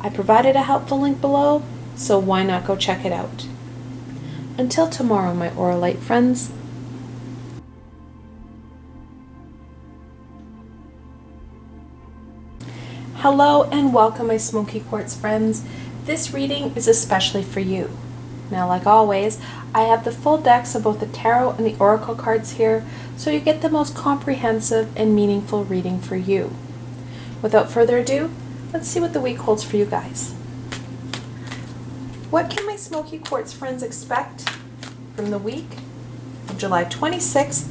I provided a helpful link below, so why not go check it out? Until tomorrow, my Auralite friends. Hello and welcome, my Smoky Quartz friends. This reading is especially for you. Now, like always, I have the full decks of both the tarot and the oracle cards here, so you get the most comprehensive and meaningful reading for you. Without further ado, let's see what the week holds for you guys. What can my Smoky Quartz friends expect from the week of July 26th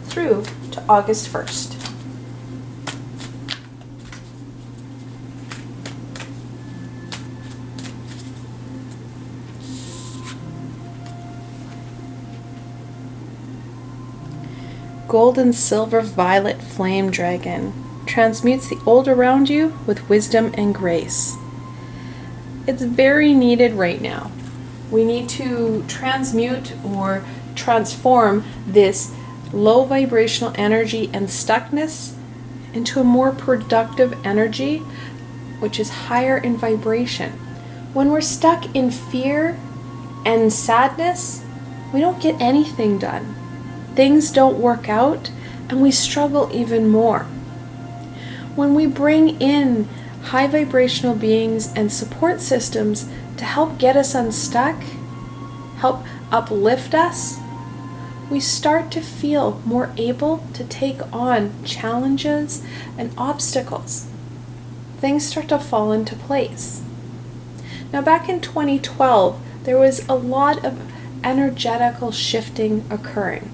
through to August 1st? Gold and silver violet flame dragon transmutes the old around you with wisdom and grace. It's very needed right now. We need to transmute or transform this low vibrational energy and stuckness into a more productive energy, which is higher in vibration. When we're stuck in fear and sadness, we don't get anything done. Things don't work out, and we struggle even more. When we bring in high vibrational beings and support systems to help get us unstuck, help uplift us, we start to feel more able to take on challenges and obstacles. Things start to fall into place. Now, back in 2012, there was a lot of energetical shifting occurring.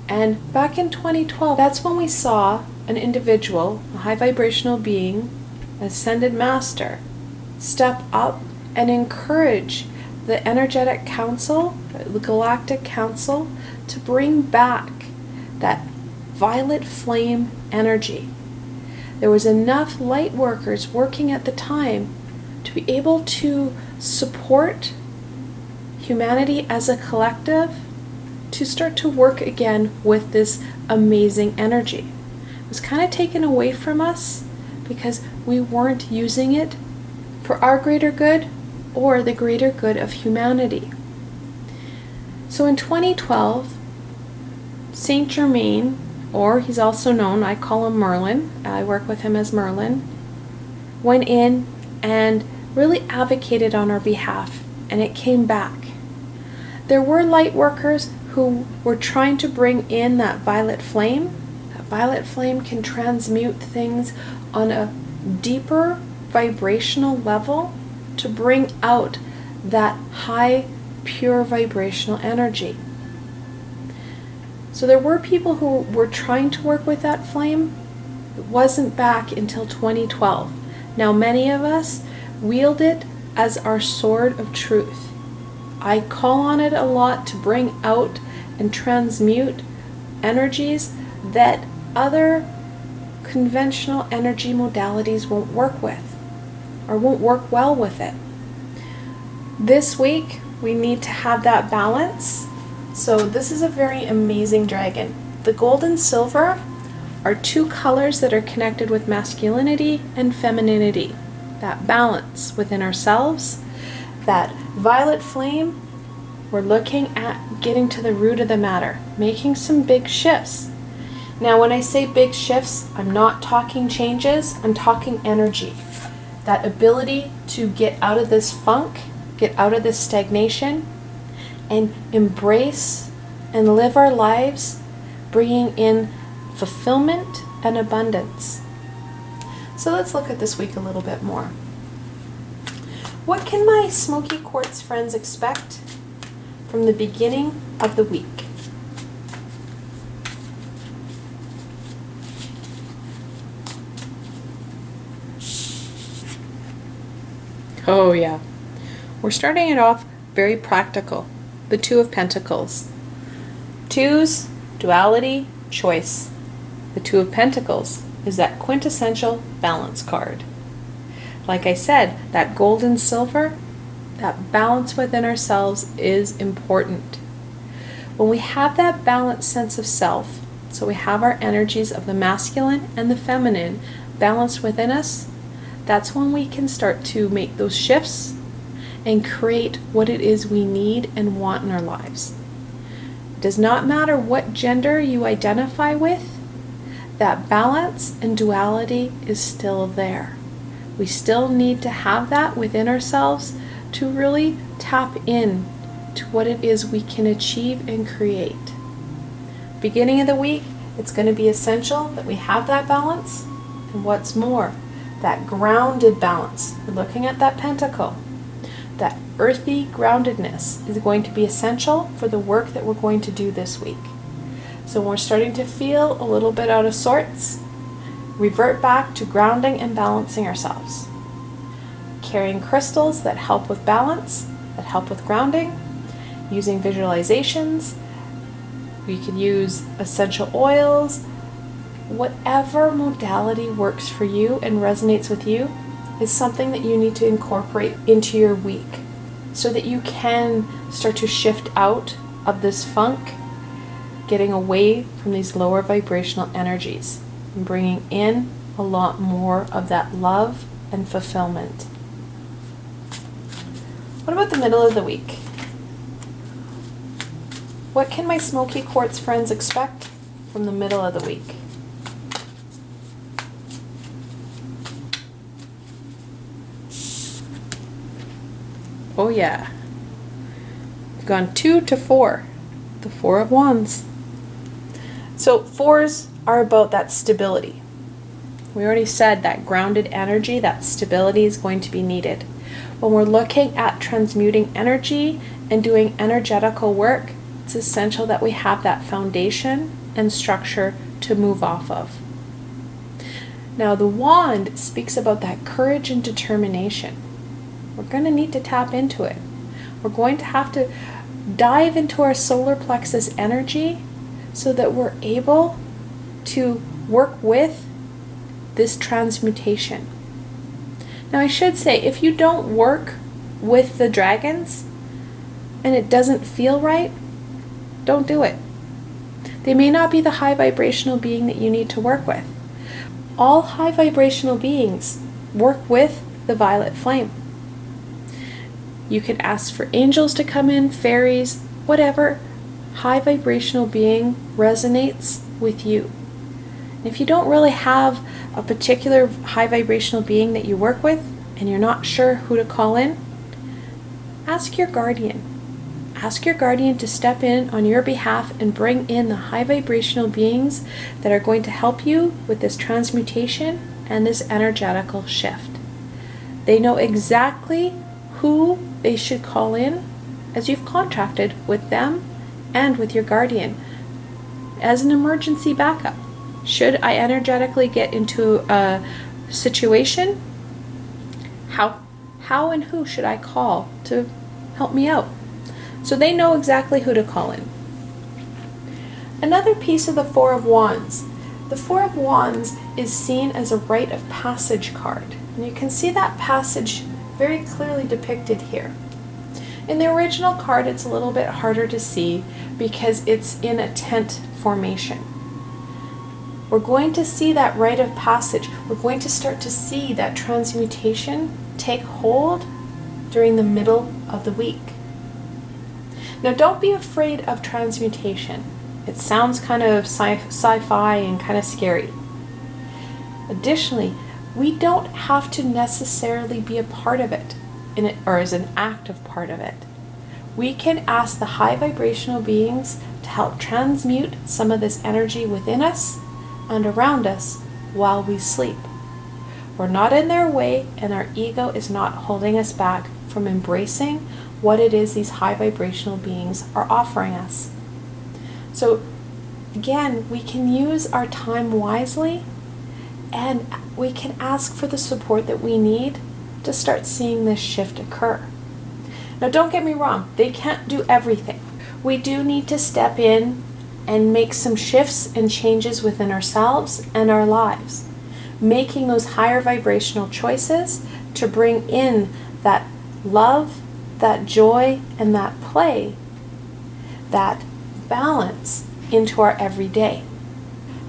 And back in 2012, that's when we saw an individual, a high vibrational being, ascended master, step up and encourage the energetic council, the galactic council, to bring back that violet flame energy. There was enough light workers working at the time to be able to support humanity as a collective to start to work again with this amazing energy. It was kind of taken away from us because we weren't using it for our greater good or the greater good of humanity. So in 2012, Saint Germain, or he's also known, I call him Merlin, I work with him as Merlin, went in and really advocated on our behalf, and it came back. There were light workers who were trying to bring in that violet flame. That violet flame can transmute things on a deeper vibrational level to bring out that high, pure vibrational energy. So there were people who were trying to work with that flame. It wasn't back until 2012. Now many of us wield it as our sword of truth. I call on it a lot to bring out and transmute energies that other conventional energy modalities won't work with or won't work well with it. This week, we need to have that balance. So this is a very amazing dragon. The gold and silver are two colors that are connected with masculinity and femininity. That balance within ourselves, that violet flame, we're looking at getting to the root of the matter, making some big shifts. Now, when I say big shifts, I'm not talking changes, I'm talking energy. That ability to get out of this funk, get out of this stagnation, and embrace and live our lives, bringing in fulfillment and abundance. So let's look at this week a little bit more. What can my Smoky Quartz friends expect from the beginning of the week. Oh yeah, we're starting it off very practical. The Two of Pentacles. Twos, duality, choice. The Two of Pentacles is that quintessential balance card. Like I said, that gold and silver, that balance within ourselves is important. When we have that balanced sense of self, so we have our energies of the masculine and the feminine balanced within us, that's when we can start to make those shifts and create what it is we need and want in our lives. It does not matter what gender you identify with, that balance and duality is still there. We still need to have that within ourselves to really tap in to what it is we can achieve and create. Beginning of the week, it's going to be essential that we have that balance, and what's more, that grounded balance. We're looking at that pentacle. That earthy groundedness is going to be essential for the work that we're going to do this week. So when we're starting to feel a little bit out of sorts, revert back to grounding and balancing ourselves. Carrying crystals that help with balance, that help with grounding, using visualizations. We can use essential oils. Whatever modality works for you and resonates with you is something that you need to incorporate into your week so that you can start to shift out of this funk, getting away from these lower vibrational energies and bringing in a lot more of that love and fulfillment. What about the middle of the week? What can my Smoky Quartz friends expect from the middle of the week? Oh yeah, we've gone 2 to 4, the Four of Wands. So fours are about that stability. We already said that grounded energy, that stability is going to be needed. When we're looking at transmuting energy and doing energetical work, it's essential that we have that foundation and structure to move off of. Now the wand speaks about that courage and determination. We're going to need to tap into it. We're going to have to dive into our solar plexus energy so that we're able to work with this transmutation. Now I should say, if you don't work with the dragons and it doesn't feel right, don't do it. They may not be the high vibrational being that you need to work with. All high vibrational beings work with the violet flame. You can ask for angels to come in, fairies, whatever high vibrational being resonates with you. And if you don't really have a particular high vibrational being that you work with and you're not sure who to call in, ask your guardian. Ask your guardian to step in on your behalf and bring in the high vibrational beings that are going to help you with this transmutation and this energetical shift. They know exactly who they should call in as you've contracted with them and with your guardian as an emergency backup. Should I energetically get into a situation, how and who should I call to help me out? So they know exactly who to call in. Another piece of the Four of Wands. The Four of Wands is seen as a rite of passage card. And you can see that passage very clearly depicted here. In the original card, it's a little bit harder to see because it's in a tent formation. We're going to see that rite of passage. We're going to start to see that transmutation take hold during the middle of the week. Now, don't be afraid of transmutation. It sounds kind of sci-fi and kind of scary. Additionally, we don't have to necessarily be a part of it, or as an active part of it. We can ask the high vibrational beings to help transmute some of this energy within us and around us while we sleep. We're not in their way, and our ego is not holding us back from embracing what it is these high vibrational beings are offering us. So again, we can use our time wisely, and we can ask for the support that we need to start seeing this shift occur. Now, don't get me wrong, they can't do everything. We do need to step in and make some shifts and changes within ourselves and our lives, making those higher vibrational choices to bring in that love, that joy, and that play, that balance into our everyday.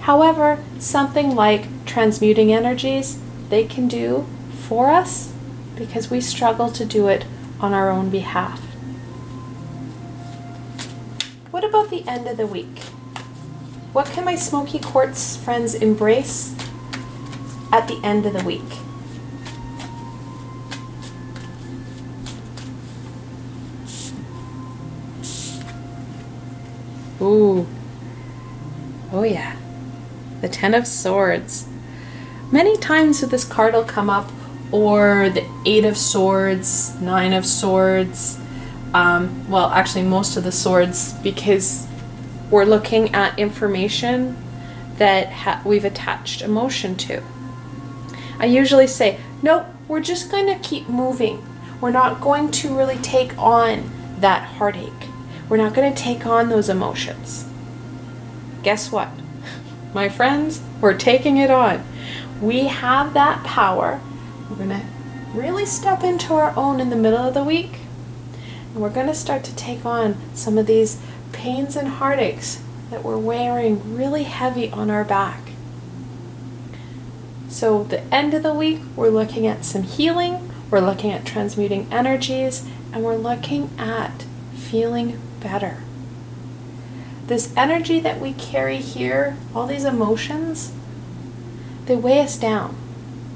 However, something like transmuting energies, they can do for us because we struggle to do it on our own behalf. What about the end of the week? What can my Smoky Quartz friends embrace at the end of the week? Ooh. Oh yeah. The Ten of Swords. Many times with this card will come up, or the Eight of Swords, Nine of Swords. Well, actually most of the swords, because we're looking at information that we've attached emotion to. I usually say, nope, we're just going to keep moving. We're not going to really take on that heartache. We're not going to take on those emotions. Guess what? My friends, we're taking it on. We have that power. We're going to really step into our own in the middle of the week. And we're going to start to take on some of these pains and heartaches that we're wearing really heavy on our back. So the end of the week, we're looking at some healing, we're looking at transmuting energies, and we're looking at feeling better. This energy that we carry here, all these emotions, they weigh us down.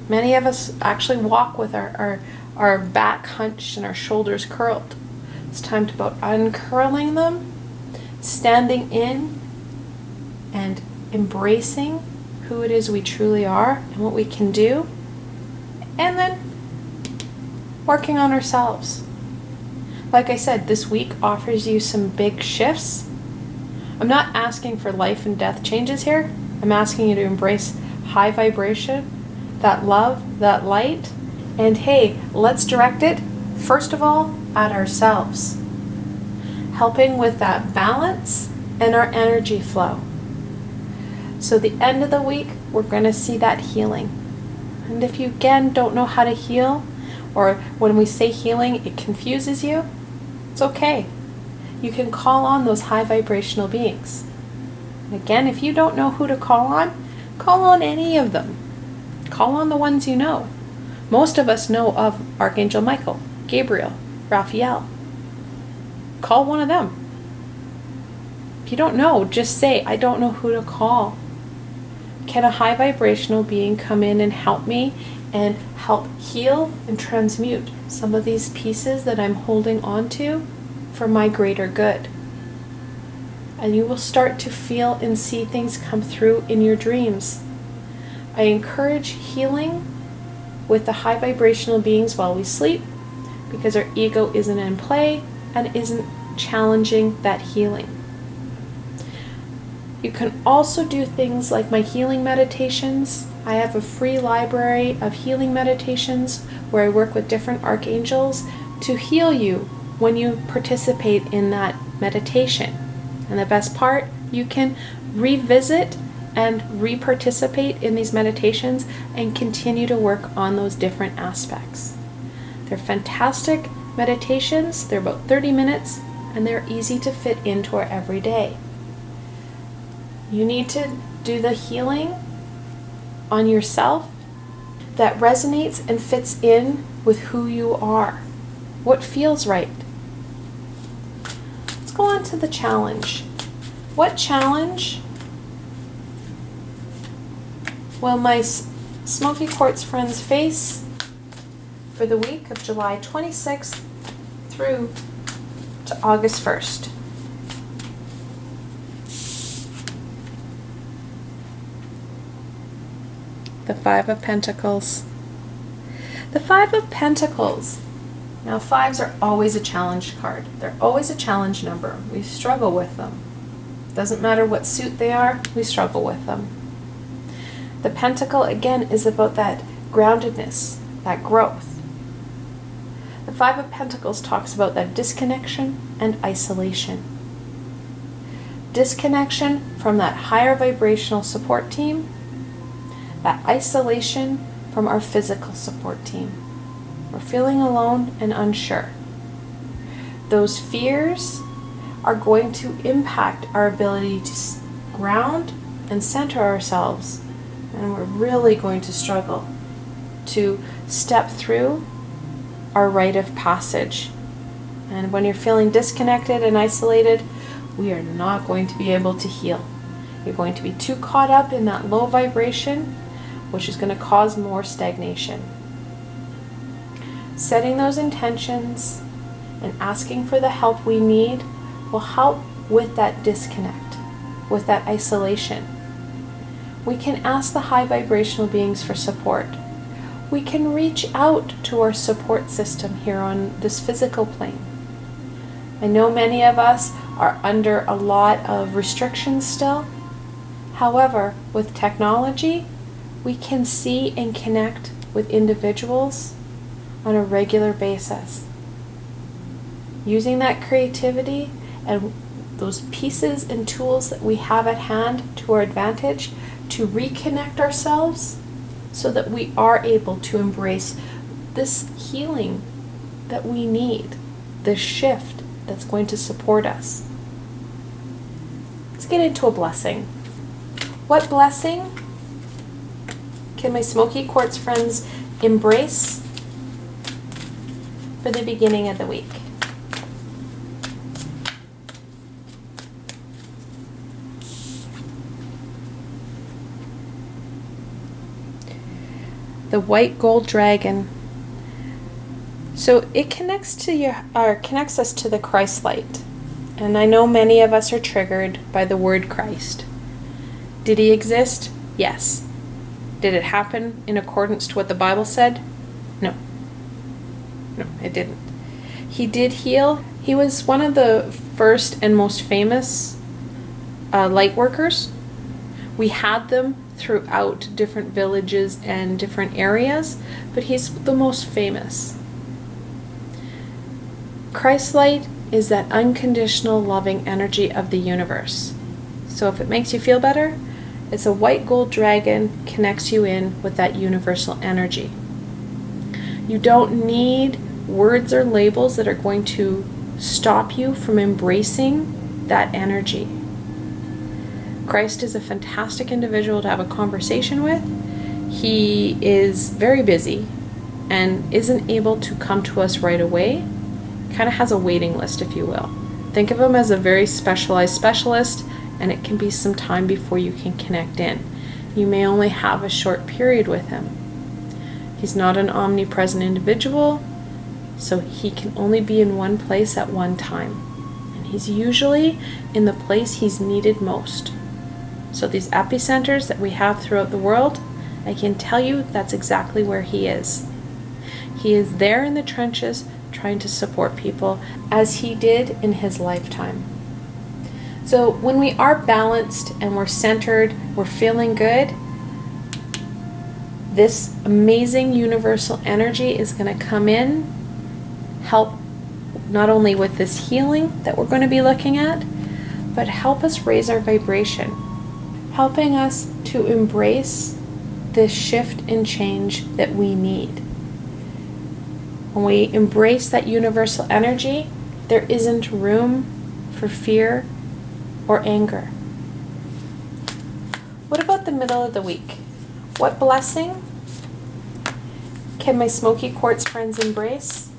Many of us actually walk with our back hunched and our shoulders curled. It's time to about uncurling them, standing in and embracing who it is we truly are and what we can do, and then working on ourselves. Like I said, this week offers you some big shifts. I'm not asking for life and death changes here. I'm asking you to embrace high vibration, that love, that light, and hey, let's direct it, first of all, at ourselves, helping with that balance and our energy flow. So the end of the week, we're going to see that healing. And if you again don't know how to heal, or when we say healing, it confuses you, it's okay. You can call on those high vibrational beings. And again, if you don't know who to call on any of them. Call on the ones you know. Most of us know of Archangel Michael, Gabriel, Raphael. Call one of them. If you don't know, just say, I don't know who to call. Can a high vibrational being come in and help me and help heal and transmute some of these pieces that I'm holding on to for my greater good? And you will start to feel and see things come through in your dreams. I encourage healing with the high vibrational beings while we sleep, because our ego isn't in play and isn't challenging that healing. You can also do things like my healing meditations. I have a free library of healing meditations where I work with different archangels to heal you when you participate in that meditation. And the best part, you can revisit and re-participate in these meditations and continue to work on those different aspects. They're fantastic meditations. They're about 30 minutes and they're easy to fit into our everyday. You need to do the healing on yourself that resonates and fits in with who you are, what feels right. Let's go on to the challenge. What challenge will my Smoky Quartz friends face for the week of July 26th through to August 1st? The Five of Pentacles. The Five of Pentacles Now, 5s are always a challenge card. They're always a challenge number. We struggle with them. Doesn't matter what suit they are, we struggle with them. The Pentacle, again, is about that groundedness, that growth. The 5 of Pentacles talks about that disconnection and isolation. Disconnection from that higher vibrational support team, that isolation from our physical support team. We're feeling alone and unsure. Those fears are going to impact our ability to ground and center ourselves, and we're really going to struggle to step through our rite of passage. And when you're feeling disconnected and isolated, we are not going to be able to heal. You're going to be too caught up in that low vibration, which is going to cause more stagnation. Setting those intentions and asking for the help we need will help with that disconnect, with that isolation. We can ask the high vibrational beings for support. We can reach out to our support system here on this physical plane. I know many of us are under a lot of restrictions still. However, with technology, we can see and connect with individuals on a regular basis. Using that creativity and those pieces and tools that we have at hand to our advantage to reconnect ourselves so that we are able to embrace this healing that we need, this shift that's going to support us. Let's get into a blessing. What blessing can my Smoky Quartz friends embrace for the beginning of the week? The white gold dragon. So it connects us to the Christ light. And I know many of us are triggered by the word Christ. Did he exist? Yes. Did it happen in accordance to what the Bible said? No. No, it didn't. He did heal. He was one of the first and most famous light workers. We had them throughout different villages and different areas, but he's the most famous. Christ light is that unconditional loving energy of the universe. So if it makes you feel better, it's a white gold dragon, connects you in with that universal energy. You don't need words or labels that are going to stop you from embracing that energy. Christ is a fantastic individual to have a conversation with. He is very busy and isn't able to come to us right away. Kind of has a waiting list, if you will. Think of him as a very specialized specialist, and it can be some time before you can connect in. You may only have a short period with him. He's not an omnipresent individual, so he can only be in one place at one time. And he's usually in the place he's needed most. So these epicenters that we have throughout the world, I can tell you that's exactly where he is. He is there in the trenches trying to support people as he did in his lifetime. So when we are balanced and we're centered, we're feeling good, this amazing universal energy is going to come in, help not only with this healing that we're going to be looking at, but help us raise our vibration, helping us to embrace this shift and change that we need. When we embrace that universal energy, there isn't room for fear or anger. What about the middle of the week? What blessing can my Smoky Quartz friends embrace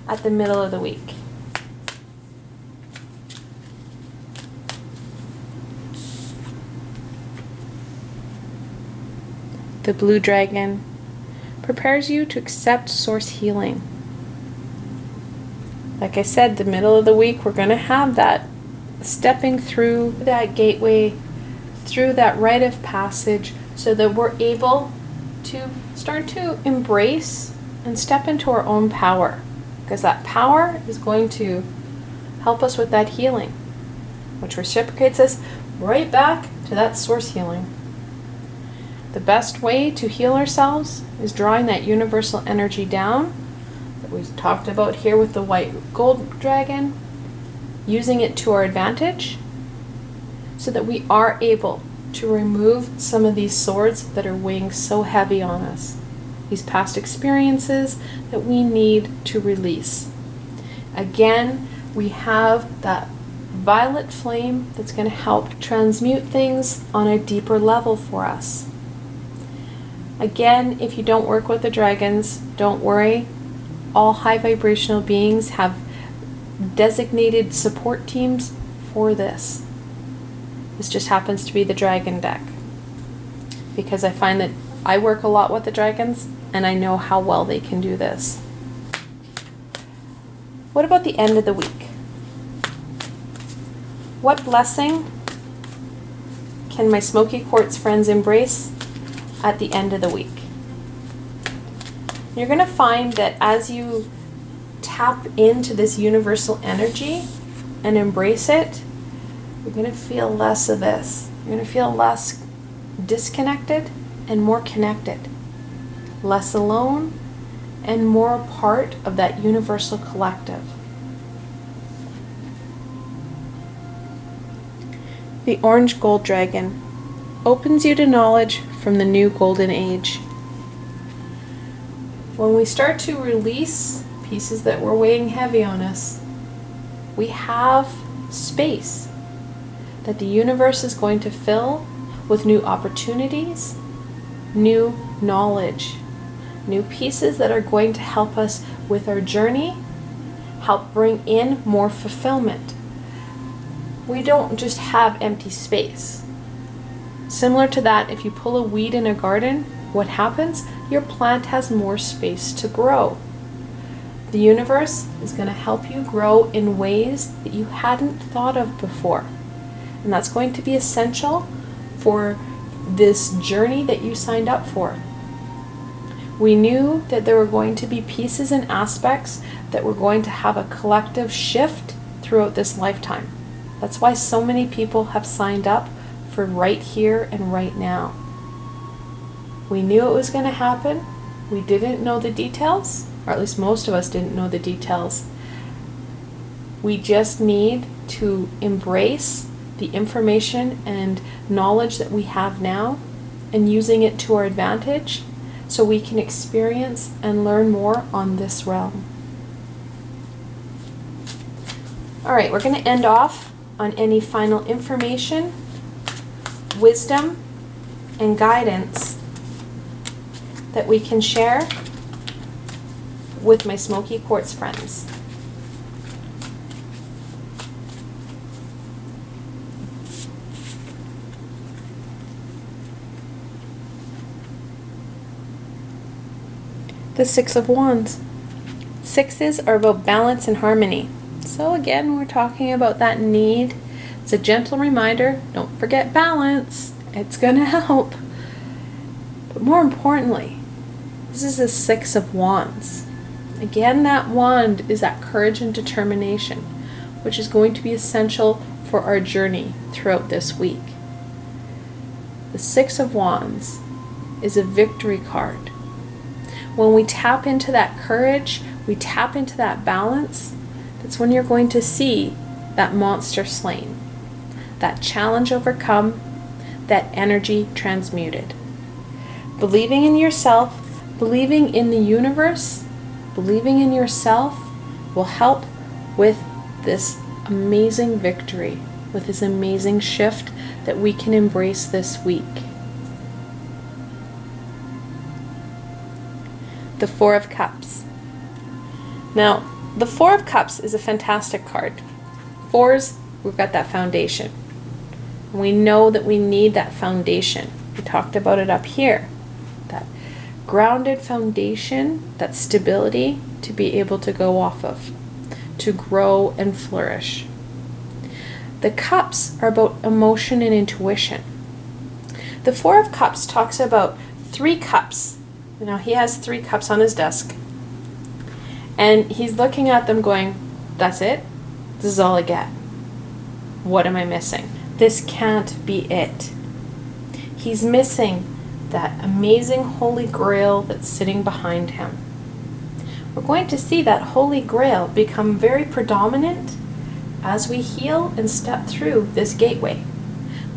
at the middle of the week? The blue dragon prepares you to accept source healing. Like I said, the middle of the week, we're going to have that stepping through that gateway, through that rite of passage, so that we're able to start to embrace and step into our own power. because that power is going to help us with that healing, which reciprocates us right back to that source healing. The best way to heal ourselves is drawing that universal energy down that we talked about here with the white gold dragon, using it to our advantage so that we are able to remove some of these swords that are weighing so heavy on us, these past experiences that we need to release. Again, we have that violet flame that's going to help transmute things on a deeper level for us. Again, if you don't work with the dragons, don't worry. All high vibrational beings have designated support teams for this. This just happens to be the dragon deck, because I find that I work a lot with the dragons and I know how well they can do this. What about the end of the week? What blessing can my Smoky Quartz friends embrace at the end of the week? You're going to find that as you tap into this universal energy and embrace it, you're going to feel less of this. You're going to feel less disconnected and more connected, less alone and more a part of that universal collective. The orange gold dragon opens you to knowledge from the new golden age. When we start to release pieces that were weighing heavy on us, we have space that the universe is going to fill with new opportunities, new knowledge, new pieces that are going to help us with our journey, help bring in more fulfillment. We don't just have empty space. Similar to that, if you pull a weed in a garden, what happens? Your plant has more space to grow. The universe is going to help you grow in ways that you hadn't thought of before. And that's going to be essential for this journey that you signed up for. We knew that there were going to be pieces and aspects that were going to have a collective shift throughout this lifetime. That's why so many people have signed up for right here and right now. We knew it was going to happen. We didn't know the details, or at least most of us didn't know the details. We just need to embrace the information and knowledge that we have now and using it to our advantage so we can experience and learn more on this realm. All right, we're going to end off on any final information, wisdom, and guidance that we can share with my Smoky Quartz friends. The Six of Wands. Sixes are about balance and harmony. So again, we're talking about that need. It's a gentle reminder, don't forget balance. It's going to help. But more importantly, this is the Six of Wands. Again, that wand is that courage and determination, which is going to be essential for our journey throughout this week. The Six of Wands is a victory card. When we tap into that courage, we tap into that balance, that's when you're going to see that monster slain, that challenge overcome, that energy transmuted. Believing in yourself, believing in the universe, believing in yourself will help with this amazing victory, with this amazing shift that we can embrace this week. The Four of Cups. Now, the Four of Cups is a fantastic card. Fours, we've got that foundation. We know that we need that foundation. We talked about it up here. That grounded foundation, that stability to be able to go off of, to grow and flourish. The Cups are about emotion and intuition. The Four of Cups talks about 3 cups. Now he has 3 cups on his desk. And he's looking at them going, that's it? This is all I get. What am I missing? This can't be it. He's missing that amazing Holy Grail that's sitting behind him. We're going to see that Holy Grail become very predominant as we heal and step through this gateway.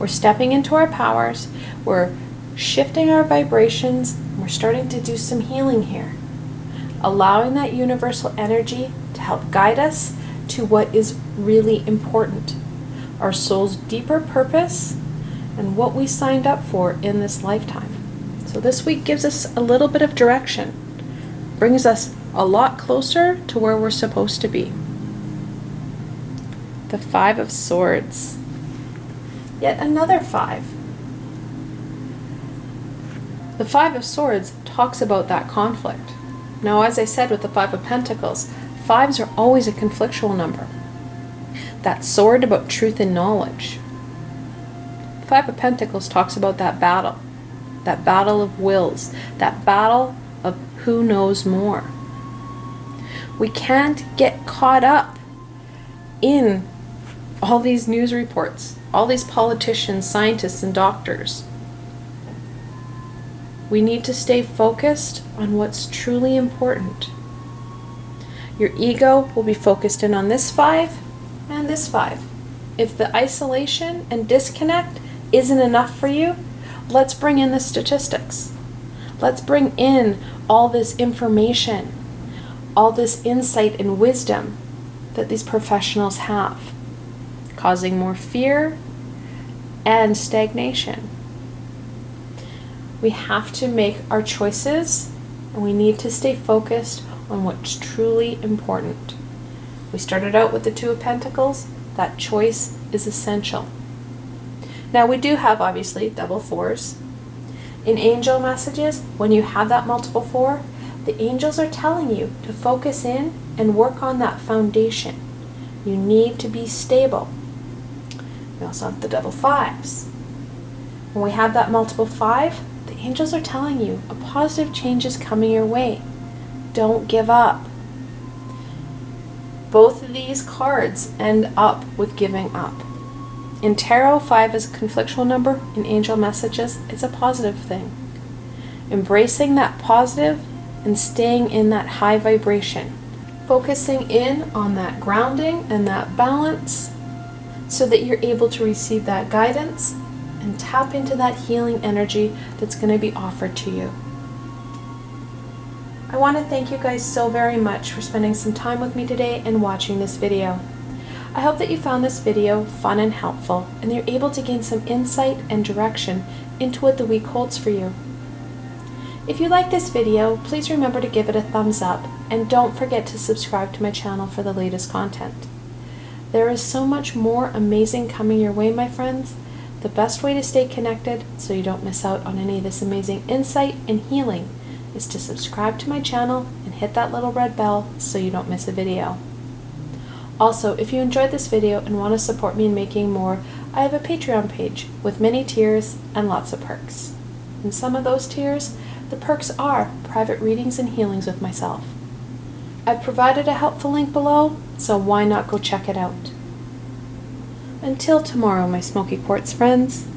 We're stepping into our powers, we're shifting our vibrations, and we're starting to do some healing here. Allowing that universal energy to help guide us to what is really important. Our soul's deeper purpose and what we signed up for in this lifetime. So this week gives us a little bit of direction, brings us a lot closer to where we're supposed to be. The Five of Swords. Yet another five. The Five of Swords talks about that conflict. Now, as I said with the Five of Pentacles, fives are always a conflictual number. That sword about truth and knowledge. The Five of Pentacles talks about that battle of wills, that battle of who knows more. We can't get caught up in all these news reports, all these politicians, scientists, and doctors. We need to stay focused on what's truly important. Your ego will be focused in on this five and this five. If the isolation and disconnect isn't enough for you, let's bring in the statistics. Let's bring in all this information, all this insight and wisdom that these professionals have, causing more fear and stagnation. We have to make our choices, and we need to stay focused on what's truly important. We started out with the Two of Pentacles. That choice is essential. Now we do have obviously double fours. In angel messages, when you have that multiple four, the angels are telling you to focus in and work on that foundation. You need to be stable. We also have the double fives. When we have that multiple five, the angels are telling you a positive change is coming your way. Don't give up. Both of these cards end up with giving up. In tarot, 5 is a conflictual number. In angel messages, it's a positive thing. Embracing that positive and staying in that high vibration. Focusing in on that grounding and that balance so that you're able to receive that guidance and tap into that healing energy that's going to be offered to you. I want to thank you guys so very much for spending some time with me today and watching this video. I hope that you found this video fun and helpful, and you're able to gain some insight and direction into what the week holds for you. If you like this video, please remember to give it a thumbs up, and don't forget to subscribe to my channel for the latest content. There is so much more amazing coming your way, my friends. The best way to stay connected so you don't miss out on any of this amazing insight and healing is to subscribe to my channel and hit that little red bell so you don't miss a video. Also, if you enjoyed this video and want to support me in making more, I have a Patreon page with many tiers and lots of perks. In some of those tiers, the perks are private readings and healings with myself. I've provided a helpful link below, so why not go check it out. Until tomorrow, my Smoky Quartz friends.